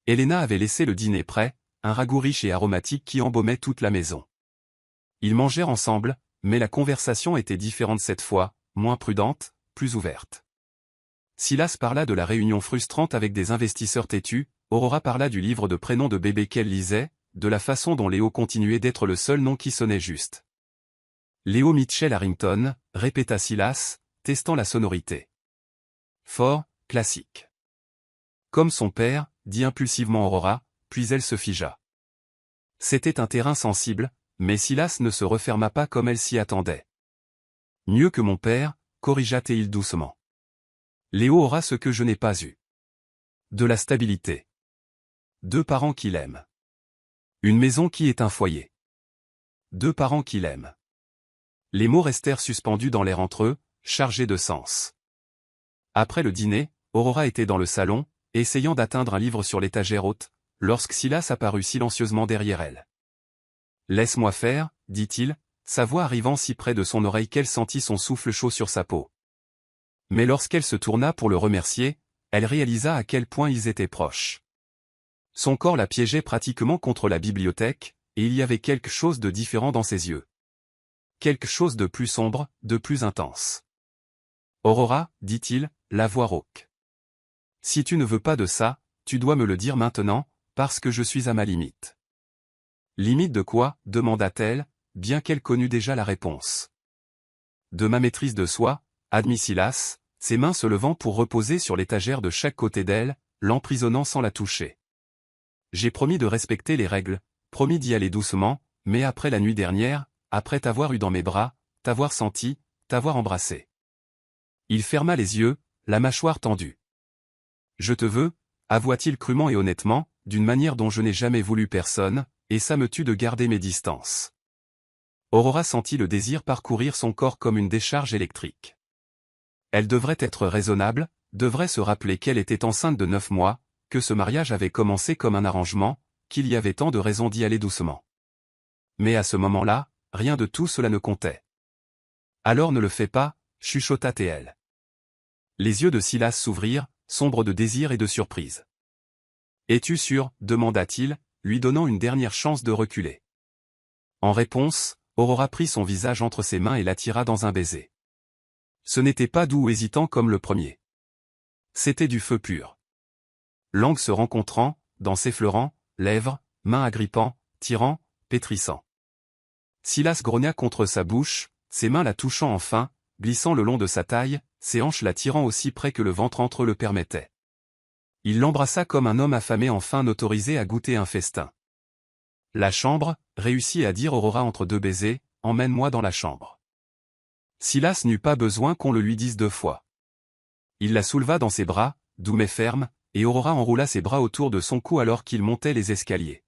Helena avait laissé le dîner prêt, un ragoût riche et aromatique qui embaumait toute la maison. Ils mangèrent ensemble, mais la conversation était différente cette fois, moins prudente, plus ouverte. Silas parla de la réunion frustrante avec des investisseurs têtus, Aurora parla du livre de prénoms de bébé qu'elle lisait, de la façon dont Léo continuait d'être le seul nom qui sonnait juste. Léo Mitchell Harrington, répéta Silas, testant la sonorité. Fort, classique. Comme son père, dit impulsivement Aurora, puis elle se figea. C'était un terrain sensible, mais Silas ne se referma pas comme elle s'y attendait. Mieux que mon père, corrigea Théil doucement. Léo aura ce que je n'ai pas eu. De la stabilité. 2 parents qui l'aiment. Une maison qui est un foyer. 2 parents qui l'aiment. Les mots restèrent suspendus dans l'air entre eux, chargés de sens. Après le dîner, Aurora était dans le salon, essayant d'atteindre un livre sur l'étagère haute, lorsque Silas apparut silencieusement derrière elle. « Laisse-moi faire, dit-il, sa voix arrivant si près de son oreille qu'elle sentit son souffle chaud sur sa peau. Mais lorsqu'elle se tourna pour le remercier, elle réalisa à quel point ils étaient proches. Son corps la piégeait pratiquement contre la bibliothèque, et il y avait quelque chose de différent dans ses yeux. Quelque chose de plus sombre, de plus intense. « Aurora, dit-il, la voix rauque. Si tu ne veux pas de ça, tu dois me le dire maintenant, parce que je suis à ma limite. » Limite de quoi, demanda-t-elle, bien qu'elle connût déjà la réponse. De ma maîtrise de soi, admit Silas, ses mains se levant pour reposer sur l'étagère de chaque côté d'elle, l'emprisonnant sans la toucher. J'ai promis de respecter les règles, promis d'y aller doucement, mais après la nuit dernière, après t'avoir eu dans mes bras, t'avoir senti, t'avoir embrassé. Il ferma les yeux, la mâchoire tendue. Je te veux, avoua-t-il crûment et honnêtement, d'une manière dont je n'ai jamais voulu personne, et ça me tue de garder mes distances. Aurora sentit le désir parcourir son corps comme une décharge électrique. Elle devrait être raisonnable, devrait se rappeler qu'elle était enceinte de 9 mois, que ce mariage avait commencé comme un arrangement, qu'il y avait tant de raisons d'y aller doucement. Mais à ce moment-là, rien de tout cela ne comptait. Alors ne le fais pas, chuchota Théel. Les yeux de Silas s'ouvrirent, sombres de désir et de surprise. Es-tu sûr, demanda-t-il, lui donnant une dernière chance de reculer. En réponse, Aurora prit son visage entre ses mains et l'attira dans un baiser. Ce n'était pas doux ou hésitant comme le premier. C'était du feu pur. Langues se rencontrant, dents s'effleurant, lèvres, mains agrippant, tirant, pétrissant. Silas grogna contre sa bouche, ses mains la touchant enfin, glissant le long de sa taille, ses hanches la tirant aussi près que le ventre entre eux le permettait. Il l'embrassa comme un homme affamé enfin autorisé à goûter un festin. La chambre, réussit à dire Aurora entre 2 baisers, emmène-moi dans la chambre. Silas n'eut pas besoin qu'on le lui dise 2 fois. Il la souleva dans ses bras, doux mais fermes, et Aurora enroula ses bras autour de son cou alors qu'il montait les escaliers.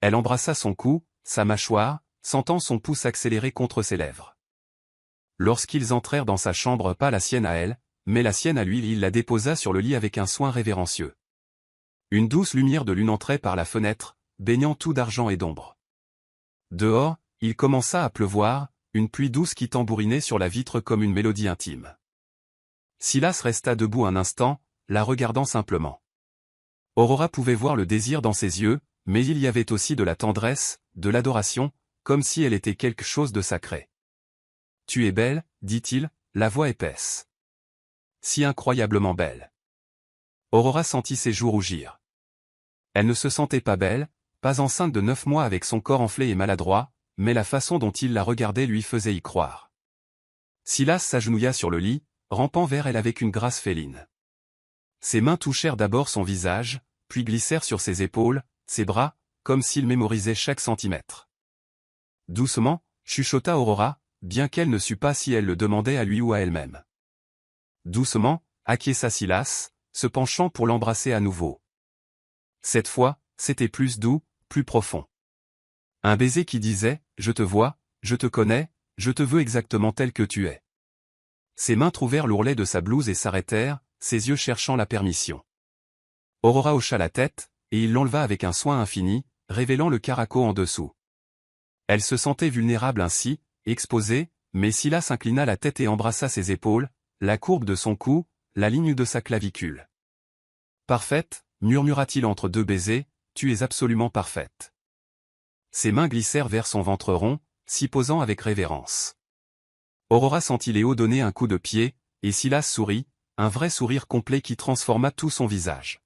Elle embrassa son cou, sa mâchoire, sentant son pouce accélérer contre ses lèvres. Lorsqu'ils entrèrent dans sa chambre, pas la sienne à elle, mais la sienne à lui, il la déposa sur le lit avec un soin révérencieux. Une douce lumière de lune entrait par la fenêtre, baignant tout d'argent et d'ombre. Dehors, il commença à pleuvoir, une pluie douce qui tambourinait sur la vitre comme une mélodie intime. Silas resta debout un instant, la regardant simplement. Aurora pouvait voir le désir dans ses yeux, mais il y avait aussi de la tendresse, de l'adoration, comme si elle était quelque chose de sacré. « Tu es belle, dit-il, la voix épaisse. Si incroyablement belle. » Aurora sentit ses joues rougir. Elle ne se sentait pas belle, pas enceinte de 9 mois avec son corps enflé et maladroit, mais la façon dont il la regardait lui faisait y croire. Silas s'agenouilla sur le lit, rampant vers elle avec une grâce féline. Ses mains touchèrent d'abord son visage, puis glissèrent sur ses épaules, ses bras, comme s'il mémorisait chaque centimètre. Doucement, chuchota Aurora, bien qu'elle ne sût pas si elle le demandait à lui ou à elle-même. Doucement, acquiesça Silas, se penchant pour l'embrasser à nouveau. Cette fois, c'était plus doux, plus profond. Un baiser qui disait « Je te vois, je te connais, je te veux exactement tel que tu es ». Ses mains trouvèrent l'ourlet de sa blouse et s'arrêtèrent, ses yeux cherchant la permission. Aurora hocha la tête, et il l'enleva avec un soin infini, révélant le caraco en dessous. Elle se sentait vulnérable ainsi, exposée, mais Silas inclina la tête et embrassa ses épaules, la courbe de son cou, la ligne de sa clavicule. « Parfaite, murmura-t-il entre 2 baisers, tu es absolument parfaite. » Ses mains glissèrent vers son ventre rond, s'y posant avec révérence. Aurora sentit Léo donner un coup de pied, et Silas sourit, un vrai sourire complet qui transforma tout son visage.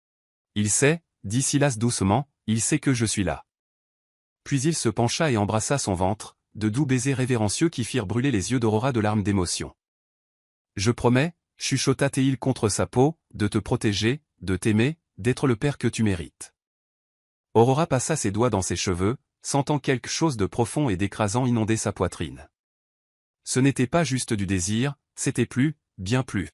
« Il sait, dit Silas doucement, Il sait que je suis là. Puis il se pencha et embrassa son ventre, de doux baisers révérencieux qui firent brûler les yeux d'Aurora de larmes d'émotion. Je promets, chuchota Théil contre sa peau, de te protéger, de t'aimer, d'être le père que tu mérites. Aurora passa ses doigts dans ses cheveux, sentant quelque chose de profond et d'écrasant inonder sa poitrine. Ce n'était pas juste du désir, c'était plus, bien plus.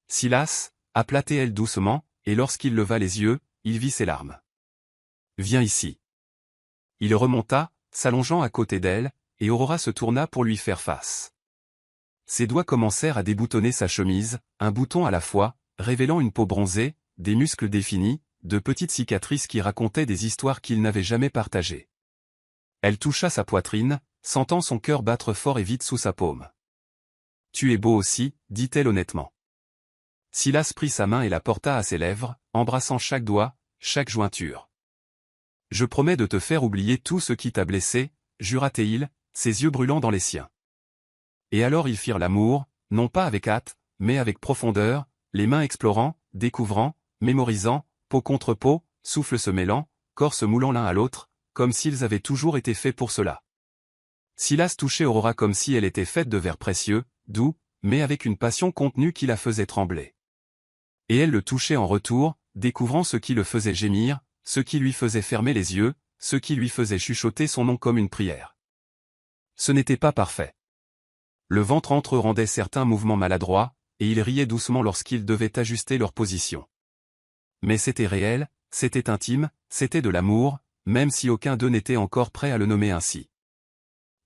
Silas, appela Théil doucement, et lorsqu'il leva les yeux, il vit ses larmes. Viens ici. Il remonta, s'allongeant à côté d'elle, et Aurora se tourna pour lui faire face. Ses doigts commencèrent à déboutonner sa chemise, un bouton à la fois, révélant une peau bronzée, des muscles définis, de petites cicatrices qui racontaient des histoires qu'il n'avait jamais partagées. Elle toucha sa poitrine, sentant son cœur battre fort et vite sous sa paume. « Tu es beau aussi, dit-elle honnêtement. » Silas prit sa main et la porta à ses lèvres, embrassant chaque doigt, chaque jointure. « Je promets de te faire oublier tout ce qui t'a blessé, » jura Théil, ses yeux brûlant dans les siens. Et alors ils firent l'amour, non pas avec hâte, mais avec profondeur, les mains explorant, découvrant, mémorisant, peau contre peau, souffle se mêlant, corps se moulant l'un à l'autre, comme s'ils avaient toujours été faits pour cela. Silas touchait Aurora comme si elle était faite de verre précieux, doux, mais avec une passion contenue qui la faisait trembler. Et elle le touchait en retour, découvrant ce qui le faisait gémir, ce qui lui faisait fermer les yeux, ce qui lui faisait chuchoter son nom comme une prière. Ce n'était pas parfait. Le ventre entre eux rendait certains mouvements maladroits, et ils riaient doucement lorsqu'ils devaient ajuster leur position. Mais c'était réel, c'était intime, c'était de l'amour, même si aucun d'eux n'était encore prêt à le nommer ainsi.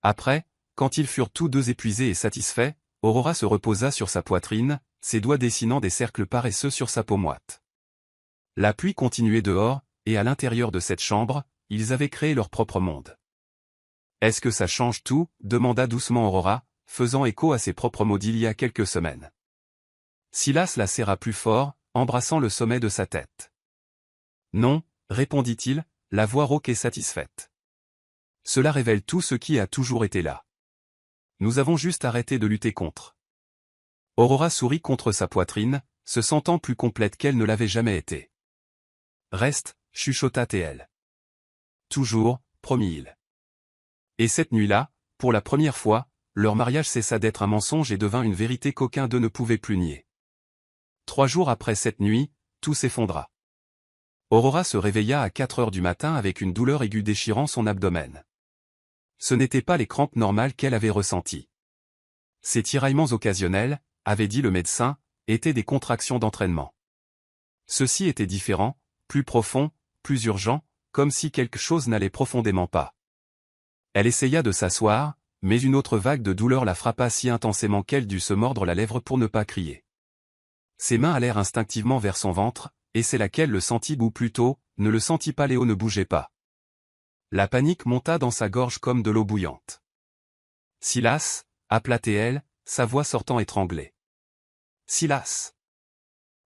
Après, quand ils furent tous deux épuisés et satisfaits, Aurora se reposa sur sa poitrine, ses doigts dessinant des cercles paresseux sur sa peau moite. La pluie continuait dehors, et à l'intérieur de cette chambre, ils avaient créé leur propre monde. « Est-ce que ça change tout ?» demanda doucement Aurora, faisant écho à ses propres mots d'il y a quelques semaines. Silas la serra plus fort, embrassant le sommet de sa tête. « Non, » répondit-il, la voix rauque et satisfaite. « Cela révèle tout ce qui a toujours été là. Nous avons juste arrêté de lutter contre. » Aurora sourit contre sa poitrine, se sentant plus complète qu'elle ne l'avait jamais été. « Reste, » chuchota Théil. « Toujours, promit-il. » Et cette nuit-là, pour la première fois, leur mariage cessa d'être un mensonge et devint une vérité qu'aucun d'eux ne pouvait plus nier. 3 jours après cette nuit, tout s'effondra. Aurora se réveilla à 4 heures du matin avec une douleur aiguë déchirant son abdomen. Ce n'étaient pas les crampes normales qu'elle avait ressenties. Ces tiraillements occasionnels, avait dit le médecin, étaient des contractions d'entraînement. Ceci était différent, plus profond, plus urgent, comme si quelque chose n'allait profondément pas. Elle essaya de s'asseoir, mais une autre vague de douleur la frappa si intensément qu'elle dut se mordre la lèvre pour ne pas crier. Ses mains allèrent instinctivement vers son ventre, et c'est là qu'elle le sentit ou plutôt, ne le sentit pas. Léo ne bougeait pas. La panique monta dans sa gorge comme de l'eau bouillante. « Silas » appela Théil, sa voix sortant étranglée. « Silas !»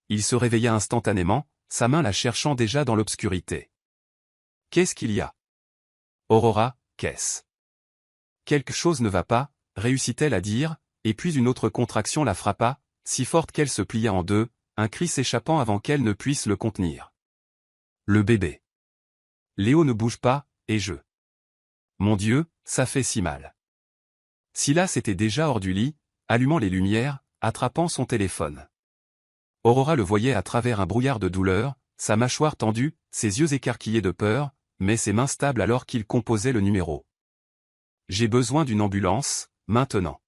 Il se réveilla instantanément, sa main la cherchant déjà dans l'obscurité. « Qu'est-ce qu'il y a ? » « Aurora, qu'est-ce ? » « Quelque chose ne va pas, » réussit-elle à dire, et puis une autre contraction la frappa, si forte qu'elle se plia en deux, un cri s'échappant avant qu'elle ne puisse le contenir. Le bébé. Léo ne bouge pas, et je. Mon Dieu, ça fait si mal. Silas était déjà hors du lit, allumant les lumières, attrapant son téléphone. Aurora le voyait à travers un brouillard de douleur, sa mâchoire tendue, ses yeux écarquillés de peur, mais ses mains stables alors qu'il composait le numéro. J'ai besoin d'une ambulance, maintenant.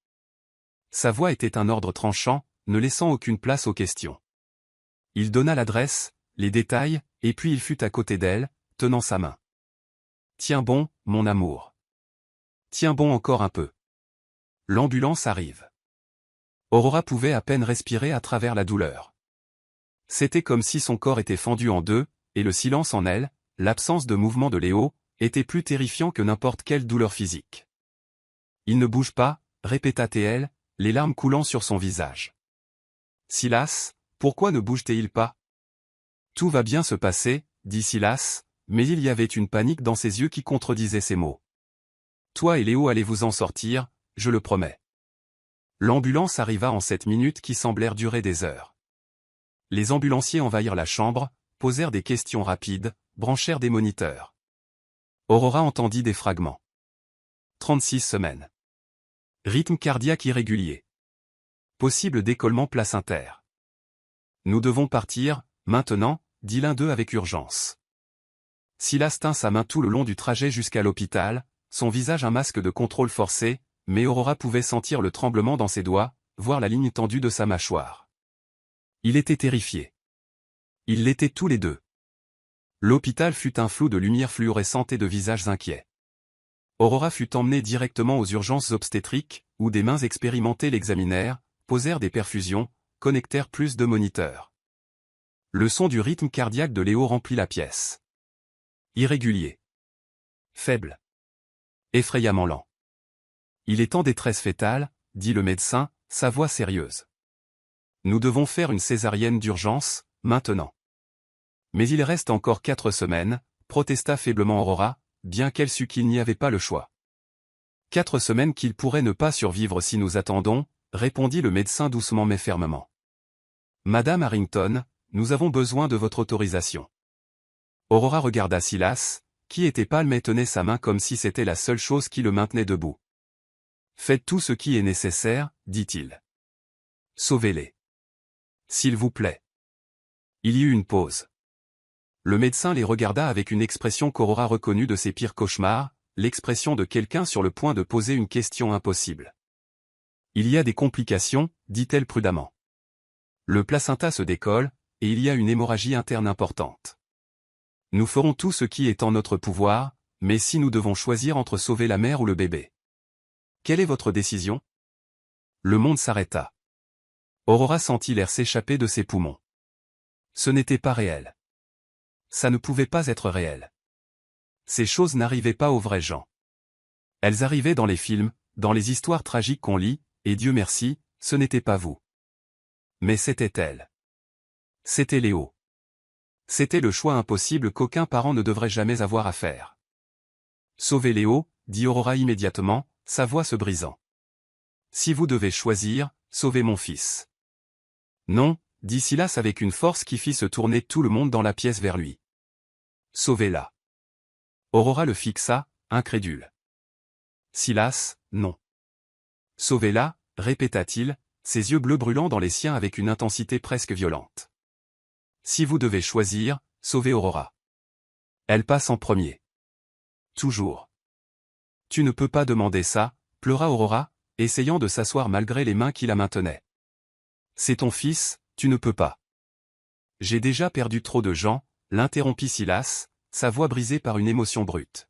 Sa voix était un ordre tranchant, ne laissant aucune place aux questions. Il donna l'adresse, les détails, et puis il fut à côté d'elle, tenant sa main. Tiens bon, mon amour. Tiens bon encore un peu. L'ambulance arrive. Aurora pouvait à peine respirer à travers la douleur. C'était comme si son corps était fendu en deux, et le silence en elle, l'absence de mouvement de Léo, était plus terrifiant que n'importe quelle douleur physique. Il ne bouge pas, répéta Théil, les larmes coulant sur son visage. Silas, pourquoi ne bouge-t-il pas ? Tout va bien se passer, dit Silas, mais il y avait une panique dans ses yeux qui contredisait ses mots. Toi et Léo allez vous en sortir, je le promets. L'ambulance arriva en 7 minutes qui semblèrent durer des heures. Les ambulanciers envahirent la chambre, posèrent des questions rapides, branchèrent des moniteurs. Aurora entendit des fragments. 36 semaines. Rythme cardiaque irrégulier. Possible décollement placentaire. Nous devons partir, maintenant, dit l'un d'eux avec urgence. Silas tint sa main tout le long du trajet jusqu'à l'hôpital, son visage un masque de contrôle forcé, mais Aurora pouvait sentir le tremblement dans ses doigts, voir la ligne tendue de sa mâchoire. Il était terrifié. Ils l'étaient tous les deux. L'hôpital fut un flou de lumière fluorescente et de visages inquiets. Aurora fut emmenée directement aux urgences obstétriques, où des mains expérimentées l'examinèrent, posèrent des perfusions, connectèrent plus de moniteurs. Le son du rythme cardiaque de Léo remplit la pièce. Irrégulier. Faible. Effrayamment lent. Il est en détresse fétale, dit le médecin, sa voix sérieuse. Nous devons faire une césarienne d'urgence, maintenant. Mais il reste encore 4 semaines, protesta faiblement Aurora, bien qu'elle sût qu'il n'y avait pas le choix. 4 semaines qu'il pourrait ne pas survivre si nous attendons, répondit le médecin doucement mais fermement. Madame Harrington, nous avons besoin de votre autorisation. Aurora regarda Silas, qui était pâle mais tenait sa main comme si c'était la seule chose qui le maintenait debout. Faites tout ce qui est nécessaire, dit-il. Sauvez-les. S'il vous plaît. Il y eut une pause. Le médecin les regarda avec une expression qu'Aurora reconnut de ses pires cauchemars, l'expression de quelqu'un sur le point de poser une question impossible. Il y a des complications, dit-elle prudemment. Le placenta se décolle, et il y a une hémorragie interne importante. Nous ferons tout ce qui est en notre pouvoir, mais si nous devons choisir entre sauver la mère ou le bébé. Quelle est votre décision? Le monde s'arrêta. Aurora sentit l'air s'échapper de ses poumons. Ce n'était pas réel. Ça ne pouvait pas être réel. Ces choses n'arrivaient pas aux vrais gens. Elles arrivaient dans les films, dans les histoires tragiques qu'on lit, et Dieu merci, ce n'était pas vous. Mais c'était elle. C'était Léo. C'était le choix impossible qu'aucun parent ne devrait jamais avoir à faire. Sauvez Léo, dit Aurora immédiatement, sa voix se brisant. Si vous devez choisir, sauvez mon fils. Non, dit Silas avec une force qui fit se tourner tout le monde dans la pièce vers lui. Sauvez-la. Aurora le fixa, incrédule. Silas, non. Sauvez-la, répéta-t-il, ses yeux bleus brûlant dans les siens avec une intensité presque violente. Si vous devez choisir, sauvez Aurora. Elle passe en premier. Toujours. Tu ne peux pas demander ça, pleura Aurora, essayant de s'asseoir malgré les mains qui la maintenaient. C'est ton fils, tu ne peux pas. J'ai déjà perdu trop de gens, l'interrompit Silas, sa voix brisée par une émotion brute.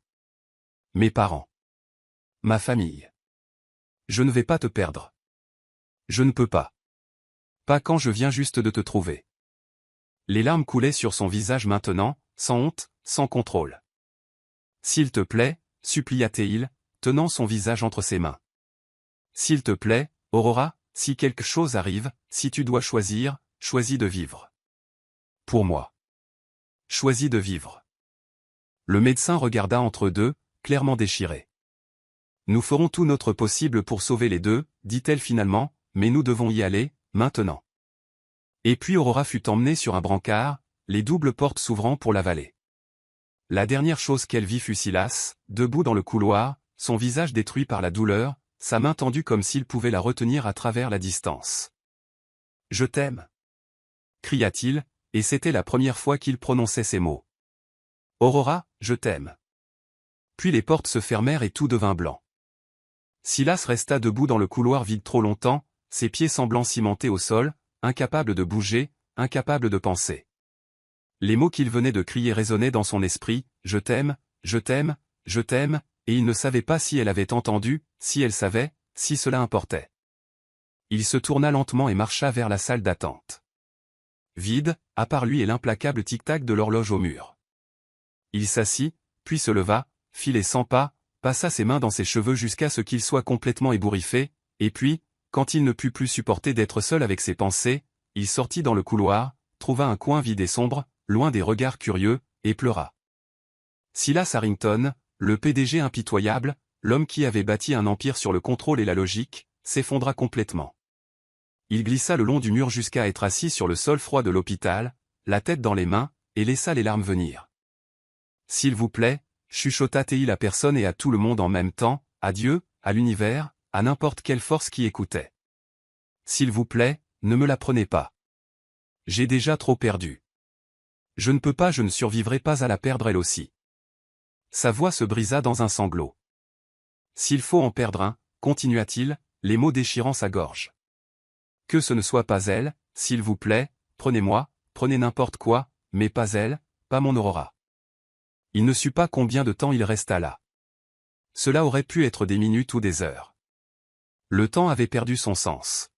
Mes parents. Ma famille. Je ne vais pas te perdre. Je ne peux pas. Pas quand je viens juste de te trouver. Les larmes coulaient sur son visage maintenant, sans honte, sans contrôle. S'il te plaît, supplia-t-il, tenant son visage entre ses mains. S'il te plaît, Aurora, si quelque chose arrive, si tu dois choisir, choisis de vivre. Pour moi. Choisis de vivre. Le médecin regarda entre deux, clairement déchiré. Nous ferons tout notre possible pour sauver les deux, dit-elle finalement, mais nous devons y aller, maintenant. Et puis Aurora fut emmenée sur un brancard, les doubles portes s'ouvrant pour la vallée. La dernière chose qu'elle vit fut Silas, debout dans le couloir, son visage détruit par la douleur, sa main tendue comme s'il pouvait la retenir à travers la distance. « Je t'aime !» cria-t-il, et c'était la première fois qu'il prononçait ces mots. « Aurora, je t'aime !» Puis les portes se fermèrent et tout devint blanc. Silas resta debout dans le couloir vide trop longtemps, ses pieds semblant cimentés au sol, incapable de bouger, incapable de penser. Les mots qu'il venait de crier résonnaient dans son esprit, « Je t'aime, je t'aime, je t'aime », et il ne savait pas si elle avait entendu, si elle savait, si cela importait. Il se tourna lentement et marcha vers la salle d'attente. Vide, à part lui et l'implacable tic-tac de l'horloge au mur. Il s'assit, puis se leva, fit les 100 pas, passa ses mains dans ses cheveux jusqu'à ce qu'il soit complètement ébouriffé, et puis, quand il ne put plus supporter d'être seul avec ses pensées, il sortit dans le couloir, trouva un coin vide et sombre, loin des regards curieux, et pleura. Silas Harrington, le PDG impitoyable, l'homme qui avait bâti un empire sur le contrôle et la logique, s'effondra complètement. Il glissa le long du mur jusqu'à être assis sur le sol froid de l'hôpital, la tête dans les mains, et laissa les larmes venir. S'il vous plaît, chuchota Théil à personne et à tout le monde en même temps, à Dieu, à l'univers, à n'importe quelle force qui écoutait. S'il vous plaît, ne me la prenez pas. J'ai déjà trop perdu. Je ne peux pas, je ne survivrai pas à la perdre elle aussi. Sa voix se brisa dans un sanglot. S'il faut en perdre un, continua-t-il, les mots déchirant sa gorge. Que ce ne soit pas elle, s'il vous plaît, prenez-moi, prenez n'importe quoi, mais pas elle, pas mon Aurora. Il ne sut pas combien de temps il resta là. Cela aurait pu être des minutes ou des heures. Le temps avait perdu son sens.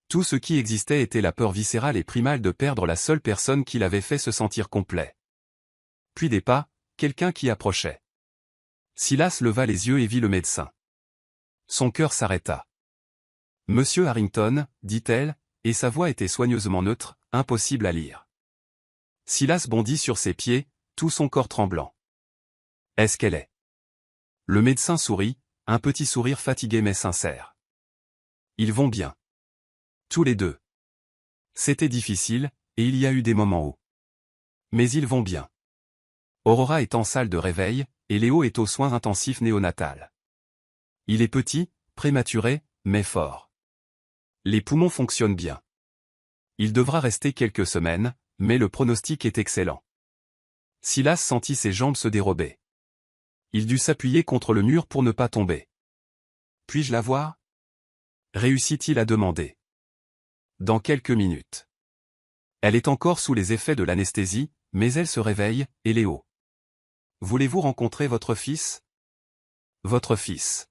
Tout ce qui existait était la peur viscérale et primale de perdre la seule personne qui l'avait fait se sentir complet. Puis des pas, quelqu'un qui approchait. Silas leva les yeux et vit le médecin. Son cœur s'arrêta. « Monsieur Harrington, dit-elle, et sa voix était soigneusement neutre, impossible à lire. Silas bondit sur ses pieds, tout son corps tremblant. « Est-ce qu'elle est ?» Le médecin sourit, un petit sourire fatigué mais sincère. « Ils vont bien. Tous les deux. C'était difficile, et il y a eu des moments où. Mais ils vont bien. Aurora est en salle de réveil, et Léo est aux soins intensifs néonatal. Il est petit, prématuré, mais fort. Les poumons fonctionnent bien. Il devra rester quelques semaines, mais le pronostic est excellent. » Silas sentit ses jambes se dérober. Il dut s'appuyer contre le mur pour ne pas tomber. « Puis-je la voir ?» réussit-il à demander. « Dans quelques minutes. Elle est encore sous les effets de l'anesthésie, mais elle se réveille, et Léo. Voulez-vous rencontrer votre fils ? Votre fils. »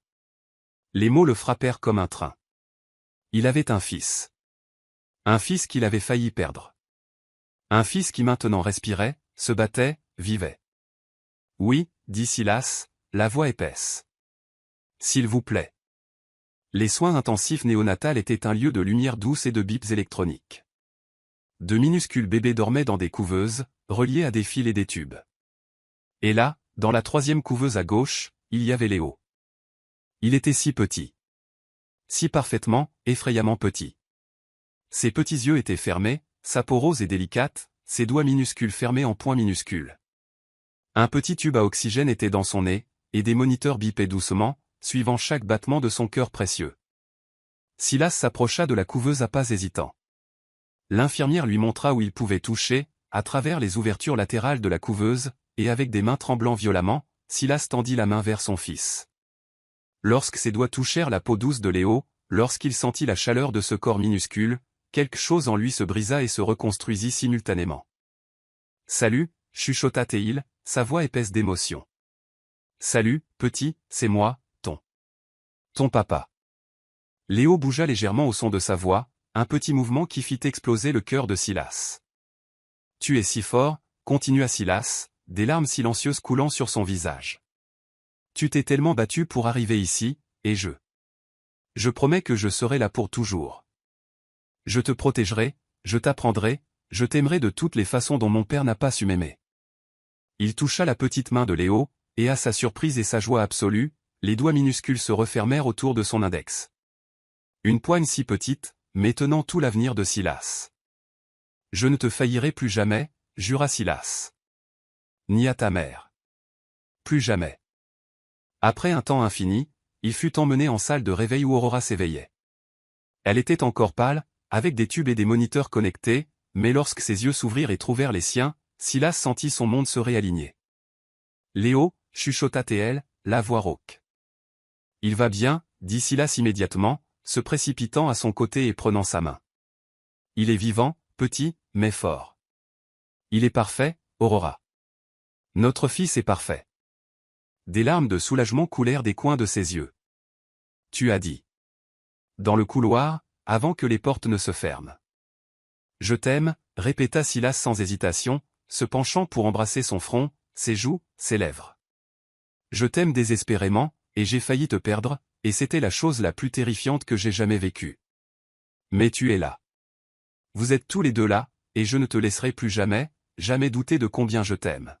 Les mots le frappèrent comme un train. Il avait un fils. Un fils qu'il avait failli perdre. Un fils qui maintenant respirait, se battait, vivait. « Oui, » dit Silas, la voix épaisse. « S'il vous plaît. » Les soins intensifs néonatals étaient un lieu de lumière douce et de bips électroniques. De minuscules bébés dormaient dans des couveuses, reliées à des fils et des tubes. Et là, dans la troisième couveuse à gauche, il y avait Léo. Il était si petit. Si parfaitement, effrayamment petit. Ses petits yeux étaient fermés, sa peau rose et délicate, ses doigts minuscules fermés en poings minuscules. Un petit tube à oxygène était dans son nez, et des moniteurs bipaient doucement, suivant chaque battement de son cœur précieux. Silas s'approcha de la couveuse à pas hésitants. L'infirmière lui montra où il pouvait toucher, à travers les ouvertures latérales de la couveuse, et avec des mains tremblant violemment, Silas tendit la main vers son fils. Lorsque ses doigts touchèrent la peau douce de Léo, lorsqu'il sentit la chaleur de ce corps minuscule, quelque chose en lui se brisa et se reconstruisit simultanément. « Salut » chuchota Théil, sa voix épaisse d'émotion. « Salut, petit, c'est moi, ton papa. » Léo bougea légèrement au son de sa voix, un petit mouvement qui fit exploser le cœur de Silas. « Tu es si fort » continua Silas, des larmes silencieuses coulant sur son visage. « Tu t'es tellement battu pour arriver ici, et je promets que je serai là pour toujours. Je te protégerai, je t'apprendrai, je t'aimerai de toutes les façons dont mon père n'a pas su m'aimer. » Il toucha la petite main de Léo, et à sa surprise et sa joie absolue, les doigts minuscules se refermèrent autour de son index. Une poigne si petite, mais tenant tout l'avenir de Silas. « Je ne te faillirai plus jamais, » jura Silas. « Ni à ta mère. Plus jamais. » Après un temps infini, il fut emmené en salle de réveil où Aurora s'éveillait. Elle était encore pâle, avec des tubes et des moniteurs connectés, mais lorsque ses yeux s'ouvrirent et trouvèrent les siens, Silas sentit son monde se réaligner. « Léo » chuchota Théil, la voix rauque. « Il va bien » dit Silas immédiatement, se précipitant à son côté et prenant sa main. « Il est vivant, petit, mais fort. Il est parfait, Aurora. Notre fils est parfait. » Des larmes de soulagement coulèrent des coins de ses yeux. « Tu as dit. » Dans le couloir, avant que les portes ne se ferment. « Je t'aime » répéta Silas sans hésitation, se penchant pour embrasser son front, ses joues, ses lèvres. « Je t'aime désespérément, et j'ai failli te perdre, et c'était la chose la plus terrifiante que j'ai jamais vécue. Mais tu es là. Vous êtes tous les deux là, et je ne te laisserai plus jamais, jamais douter de combien je t'aime. »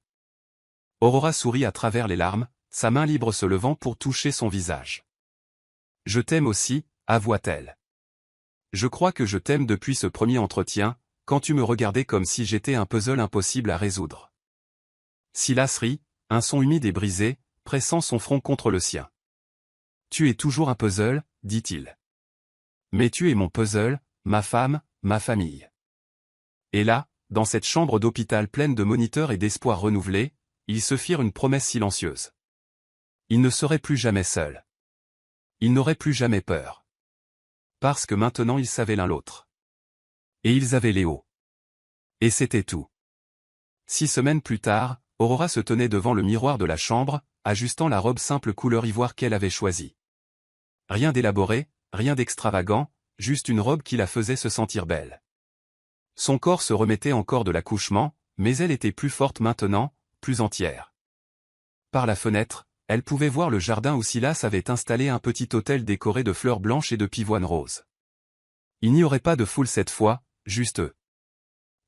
Aurora sourit à travers les larmes, sa main libre se levant pour toucher son visage. « Je t'aime aussi » avoua-t-elle. « Je crois que je t'aime depuis ce premier entretien, quand tu me regardais comme si j'étais un puzzle impossible à résoudre. Silas rit, un son humide et brisé, pressant son front contre le sien. Tu es toujours un puzzle, dit-il. Mais tu es mon puzzle, ma femme, ma famille. Et là, dans cette chambre d'hôpital pleine de moniteurs et d'espoir renouvelés, ils se firent une promesse silencieuse. Ils ne seraient plus jamais seuls. Ils n'auraient plus jamais peur. Parce que maintenant ils savaient l'un l'autre. Et ils avaient Léo. Et c'était tout. 6 semaines plus tard, Aurora se tenait devant le miroir de la chambre, ajustant la robe simple couleur ivoire qu'elle avait choisie. Rien d'élaboré, rien d'extravagant, juste une robe qui la faisait se sentir belle. Son corps se remettait encore de l'accouchement, mais elle était plus forte maintenant, plus entière. Par la fenêtre, elle pouvait voir le jardin où Silas avait installé un petit hôtel décoré de fleurs blanches et de pivoines roses. Il n'y aurait pas de foule cette fois, juste eux.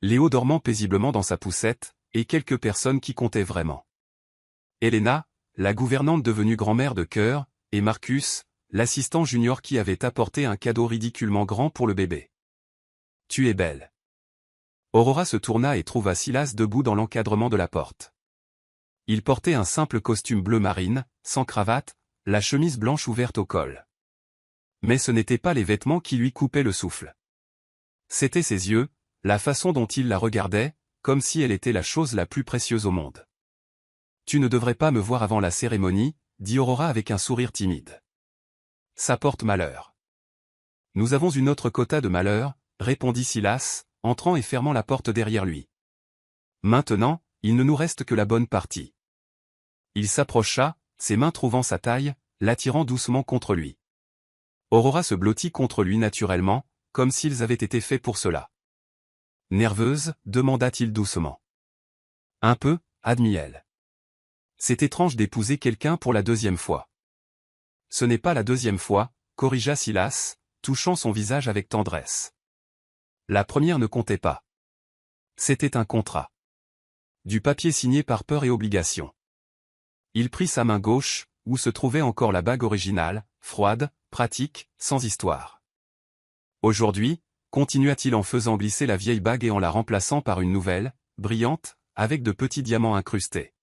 Léo dormant paisiblement dans sa poussette, et quelques personnes qui comptaient vraiment. Elena, la gouvernante devenue grand-mère de cœur, et Marcus, l'assistant junior qui avait apporté un cadeau ridiculement grand pour le bébé. « Tu es belle. » Aurora se tourna et trouva Silas debout dans l'encadrement de la porte. Il portait un simple costume bleu marine, sans cravate, la chemise blanche ouverte au col. Mais ce n'étaient pas les vêtements qui lui coupaient le souffle. C'étaient ses yeux, la façon dont il la regardait, comme si elle était la chose la plus précieuse au monde. « Tu ne devrais pas me voir avant la cérémonie, » dit Aurora avec un sourire timide. « Ça porte malheur. »« Nous avons une autre quota de malheur, » répondit Silas, entrant et fermant la porte derrière lui. « Maintenant, il ne nous reste que la bonne partie. » Il s'approcha, ses mains trouvant sa taille, l'attirant doucement contre lui. Aurora se blottit contre lui naturellement, comme s'ils avaient été faits pour cela. Nerveuse, demanda-t-il doucement. Un peu, admit-elle. C'est étrange d'épouser quelqu'un pour la deuxième fois. Ce n'est pas la deuxième fois, corrigea Silas, touchant son visage avec tendresse. La première ne comptait pas. C'était un contrat. Du papier signé par peur et obligation. Il prit sa main gauche, où se trouvait encore la bague originale, froide, pratique, sans histoire. Aujourd'hui, continua-t-il en faisant glisser la vieille bague et en la remplaçant par une nouvelle, brillante, avec de petits diamants incrustés.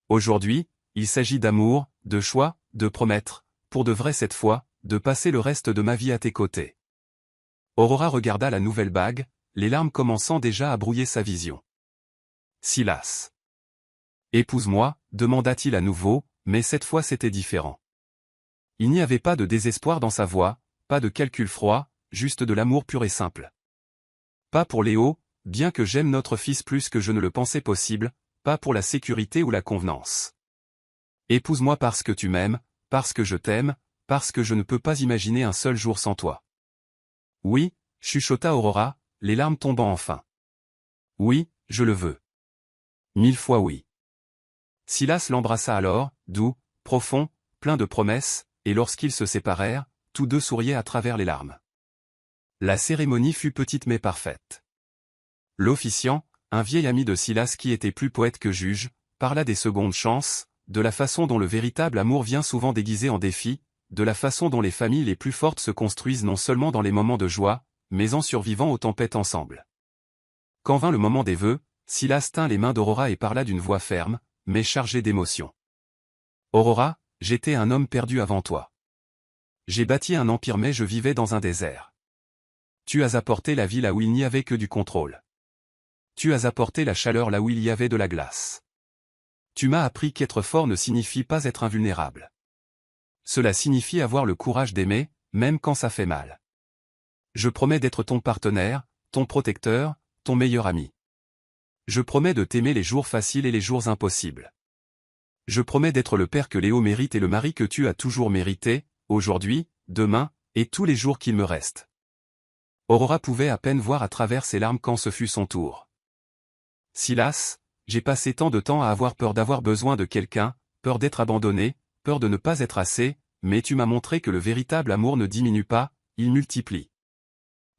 Aujourd'hui, il s'agit d'amour, de choix, de promettre, pour de vrai cette fois, de passer le reste de ma vie à tes côtés. Aurora regarda la nouvelle bague, les larmes commençant déjà à brouiller sa vision. Silas. Épouse-moi, demanda-t-il à nouveau, mais cette fois c'était différent. Il n'y avait pas de désespoir dans sa voix, pas de calcul froid, juste de l'amour pur et simple. Pas pour Léo, bien que j'aime notre fils plus que je ne le pensais possible, pas pour la sécurité ou la convenance. Épouse-moi parce que tu m'aimes, parce que je t'aime, parce que je ne peux pas imaginer un seul jour sans toi. Oui, chuchota Aurora, les larmes tombant enfin. Oui, je le veux. 1000 fois oui. Silas l'embrassa alors, doux, profond, plein de promesses, et lorsqu'ils se séparèrent, tous deux souriaient à travers les larmes. La cérémonie fut petite mais parfaite. L'officiant, un vieil ami de Silas qui était plus poète que juge, parla des secondes chances, de la façon dont le véritable amour vient souvent déguisé en défi, de la façon dont les familles les plus fortes se construisent non seulement dans les moments de joie, mais en survivant aux tempêtes ensemble. Quand vint le moment des vœux, Silas tint les mains d'Aurora et parla d'une voix ferme, mais chargée d'émotion. « Aurora, j'étais un homme perdu avant toi. J'ai bâti un empire mais je vivais dans un désert. Tu as apporté la vie là où il n'y avait que du contrôle. Tu as apporté la chaleur là où il y avait de la glace. Tu m'as appris qu'être fort ne signifie pas être invulnérable. Cela signifie avoir le courage d'aimer, même quand ça fait mal. Je promets d'être ton partenaire, ton protecteur, ton meilleur ami. Je promets de t'aimer les jours faciles et les jours impossibles. Je promets d'être le père que Léo mérite et le mari que tu as toujours mérité, aujourd'hui, demain, et tous les jours qu'il me reste. » Aurora pouvait à peine voir à travers ses larmes quand ce fut son tour. « Silas, j'ai passé tant de temps à avoir peur d'avoir besoin de quelqu'un, peur d'être abandonné, peur de ne pas être assez, mais tu m'as montré que le véritable amour ne diminue pas, il multiplie.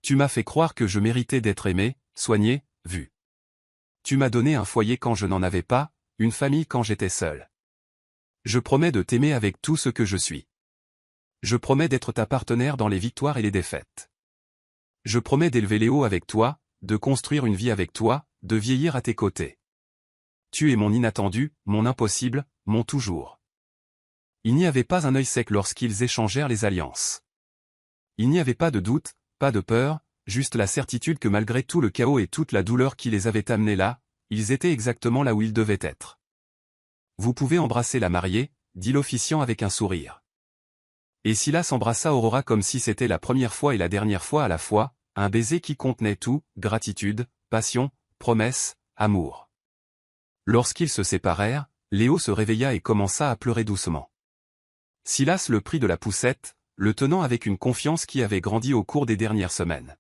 Tu m'as fait croire que je méritais d'être aimé, soigné, vu. Tu m'as donné un foyer quand je n'en avais pas, une famille quand j'étais seul. Je promets de t'aimer avec tout ce que je suis. Je promets d'être ta partenaire dans les victoires et les défaites. Je promets d'élever Léo avec toi, de construire une vie avec toi, de vieillir à tes côtés. Tu es mon inattendu, mon impossible, mon toujours. Il n'y avait pas un œil sec lorsqu'ils échangèrent les alliances. Il n'y avait pas de doute, pas de peur, juste la certitude que malgré tout le chaos et toute la douleur qui les avait amenés là, ils étaient exactement là où ils devaient être. Vous pouvez embrasser la mariée, dit l'officiant avec un sourire. Et Silas embrassa Aurora comme si c'était la première fois et la dernière fois à la fois, un baiser qui contenait tout, gratitude, passion, promesse, amour. Lorsqu'ils se séparèrent, Léo se réveilla et commença à pleurer doucement. Silas le prit de la poussette, le tenant avec une confiance qui avait grandi au cours des dernières semaines.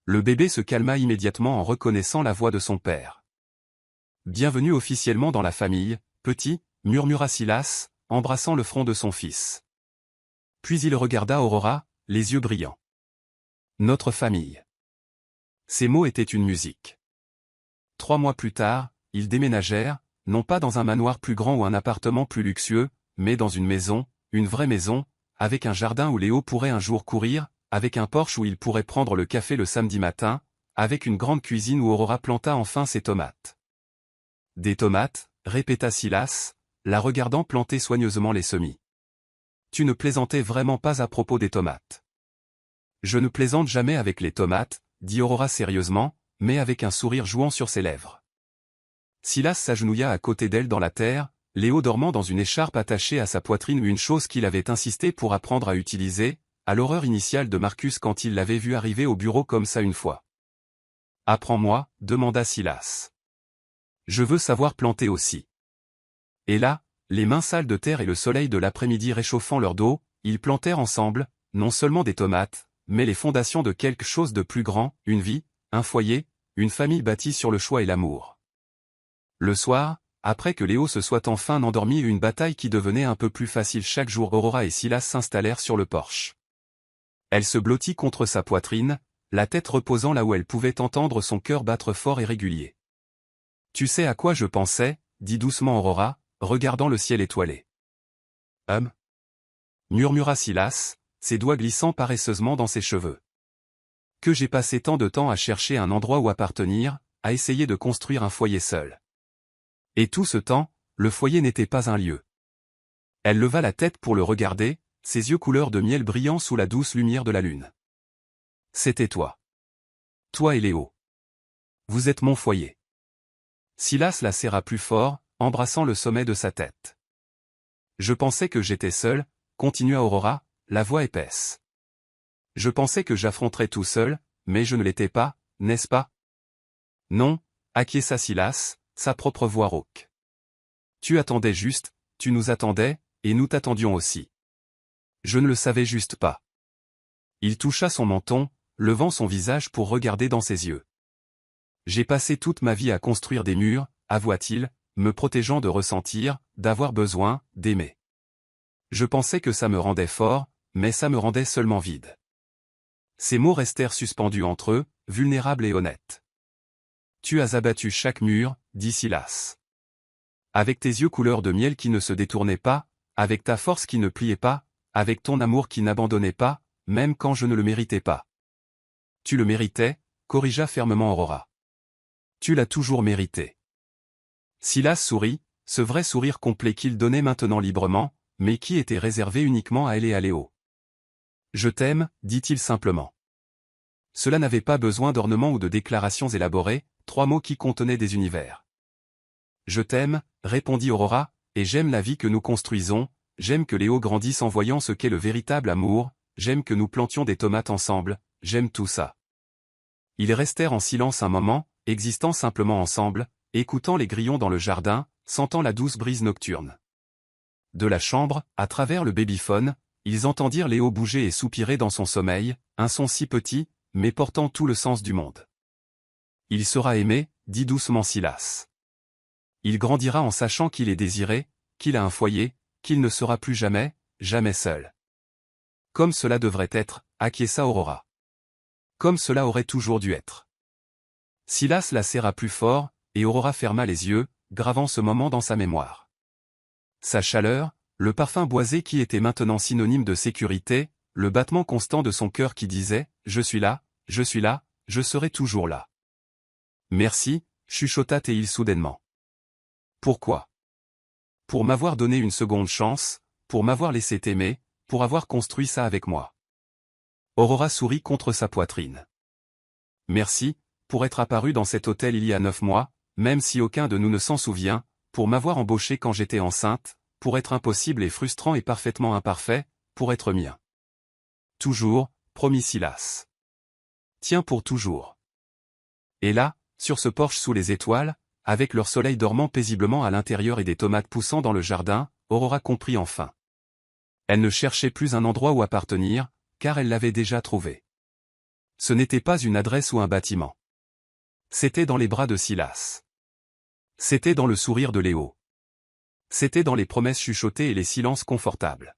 Le bébé se calma immédiatement en reconnaissant la voix de son père. « Bienvenue officiellement dans la famille, petit » murmura Silas, embrassant le front de son fils. Puis il regarda Aurora, les yeux brillants. « Notre famille. » Ces mots étaient une musique. 3 mois plus tard, ils déménagèrent, non pas dans un manoir plus grand ou un appartement plus luxueux, mais dans une maison, une vraie maison, avec un jardin où Léo pourrait un jour courir, avec un porche où il pourrait prendre le café le samedi matin, avec une grande cuisine où Aurora planta enfin ses tomates. « Des tomates » répéta Silas, la regardant planter soigneusement les semis. « Tu ne plaisantais vraiment pas à propos des tomates. »« Je ne plaisante jamais avec les tomates, » dit Aurora sérieusement, mais avec un sourire jouant sur ses lèvres. Silas s'agenouilla à côté d'elle dans la terre, Léo dormant dans une écharpe attachée à sa poitrine, une chose qu'il avait insisté pour apprendre à utiliser, à l'horreur initiale de Marcus quand il l'avait vu arriver au bureau comme ça une fois. « Apprends-moi, demanda Silas. Je veux savoir planter aussi. » Et là, les mains sales de terre et le soleil de l'après-midi réchauffant leur dos, ils plantèrent ensemble, non seulement des tomates, mais les fondations de quelque chose de plus grand, une vie, un foyer, une famille bâtie sur le choix et l'amour. Le soir, après que Léo se soit enfin endormi et une bataille qui devenait un peu plus facile chaque jour, Aurora et Silas s'installèrent sur le porche. Elle se blottit contre sa poitrine, la tête reposant là où elle pouvait entendre son cœur battre fort et régulier. « Tu sais à quoi je pensais » dit doucement Aurora, regardant le ciel étoilé. Murmura Silas, ses doigts glissant paresseusement dans ses cheveux. « Que j'ai passé tant de temps à chercher un endroit où appartenir, à essayer de construire un foyer seul. Et tout ce temps, le foyer n'était pas un lieu. » Elle leva la tête pour le regarder, ses yeux couleur de miel brillant sous la douce lumière de la lune. « C'était toi. Toi et Léo. Vous êtes mon foyer. » Silas la serra plus fort, embrassant le sommet de sa tête. « Je pensais que j'étais seul, » continua Aurora, la voix épaisse. « Je pensais que j'affronterais tout seul, mais je ne l'étais pas, n'est-ce pas? » « Non, » acquiesça Silas, sa propre voix rauque. « Tu attendais juste, tu nous attendais, et nous t'attendions aussi. Je ne le savais juste pas. » Il toucha son menton, levant son visage pour regarder dans ses yeux. « J'ai passé toute ma vie à construire des murs, » avoua-t-il, me protégeant de ressentir, d'avoir besoin, d'aimer. Je pensais que ça me rendait fort, mais ça me rendait seulement vide. Ces mots restèrent suspendus entre eux, vulnérables et honnêtes. « Tu as abattu chaque mur, » dit Silas. « Avec tes yeux couleur de miel qui ne se détournaient pas, avec ta force qui ne pliait pas, avec ton amour qui n'abandonnait pas, même quand je ne le méritais pas. » « Tu le méritais, » corrigea fermement Aurora. « Tu l'as toujours mérité. » Silas sourit, ce vrai sourire complet qu'il donnait maintenant librement, mais qui était réservé uniquement à elle et à Léo. « Je t'aime, » dit-il simplement. Cela n'avait pas besoin d'ornements ou de déclarations élaborées, 3 mots qui contenaient des univers. « Je t'aime, » répondit Aurora, « et j'aime la vie que nous construisons, j'aime que Léo grandisse en voyant ce qu'est le véritable amour, j'aime que nous plantions des tomates ensemble, j'aime tout ça. » Ils restèrent en silence un moment, existant simplement ensemble, écoutant les grillons dans le jardin, sentant la douce brise nocturne. De la chambre, à travers le babyphone, ils entendirent Léo bouger et soupirer dans son sommeil, un son si petit, mais portant tout le sens du monde. « Il sera aimé, » dit doucement Silas. « Il grandira en sachant qu'il est désiré, qu'il a un foyer, qu'il ne sera plus jamais, jamais seul. » Comme cela devrait être, acquiesça Aurora. Comme cela aurait toujours dû être. Silas la serra plus fort, et Aurora ferma les yeux, gravant ce moment dans sa mémoire. Sa chaleur, le parfum boisé qui était maintenant synonyme de sécurité, le battement constant de son cœur qui disait « Je suis là, je serai toujours là. » « Merci » chuchota-t-il soudainement. Pourquoi? Pour m'avoir donné une seconde chance, pour m'avoir laissé t'aimer, pour avoir construit ça avec moi. Aurora sourit contre sa poitrine. Merci, pour être apparu dans cet hôtel il y a 9 mois, même si aucun de nous ne s'en souvient, pour m'avoir embauché quand j'étais enceinte, pour être impossible et frustrant et parfaitement imparfait, pour être mien. Toujours, promis Silas. Tiens pour toujours. Et là, sur ce porche sous les étoiles, avec leur soleil dormant paisiblement à l'intérieur et des tomates poussant dans le jardin, Aurora comprit enfin. Elle ne cherchait plus un endroit où appartenir, car elle l'avait déjà trouvé. Ce n'était pas une adresse ou un bâtiment. C'était dans les bras de Silas. C'était dans le sourire de Léo. C'était dans les promesses chuchotées et les silences confortables.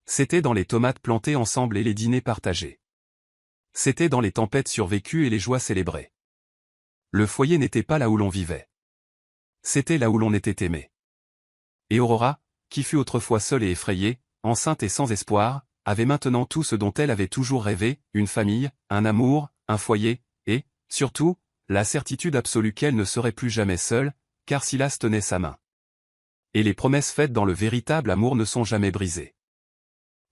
C'était dans les tomates plantées ensemble et les dîners partagés. C'était dans les tempêtes survécues et les joies célébrées. Le foyer n'était pas là où l'on vivait. C'était là où l'on était aimé. Et Aurora, qui fut autrefois seule et effrayée, enceinte et sans espoir, avait maintenant tout ce dont elle avait toujours rêvé, une famille, un amour, un foyer, et, surtout, la certitude absolue qu'elle ne serait plus jamais seule, car Silas tenait sa main. Et les promesses faites dans le véritable amour ne sont jamais brisées.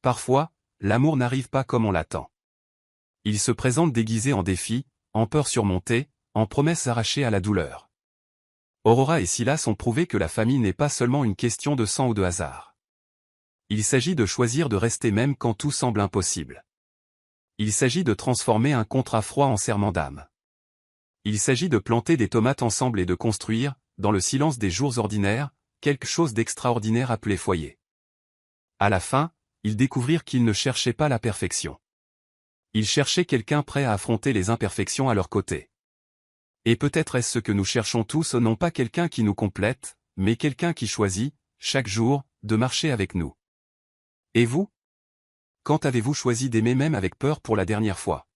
Parfois, l'amour n'arrive pas comme on l'attend. Il se présente déguisé en défi, en peur surmontée, en promesses arrachées à la douleur. Aurora et Silas ont prouvé que la famille n'est pas seulement une question de sang ou de hasard. Il s'agit de choisir de rester même quand tout semble impossible. Il s'agit de transformer un contrat froid en serment d'âme. Il s'agit de planter des tomates ensemble et de construire, dans le silence des jours ordinaires, quelque chose d'extraordinaire appelé foyer. À la fin, ils découvrirent qu'ils ne cherchaient pas la perfection. Ils cherchaient quelqu'un prêt à affronter les imperfections à leur côté. Et peut-être est-ce ce que nous cherchons tous, non pas quelqu'un qui nous complète, mais quelqu'un qui choisit, chaque jour, de marcher avec nous. Et vous? Quand avez-vous choisi d'aimer même avec peur pour la dernière fois?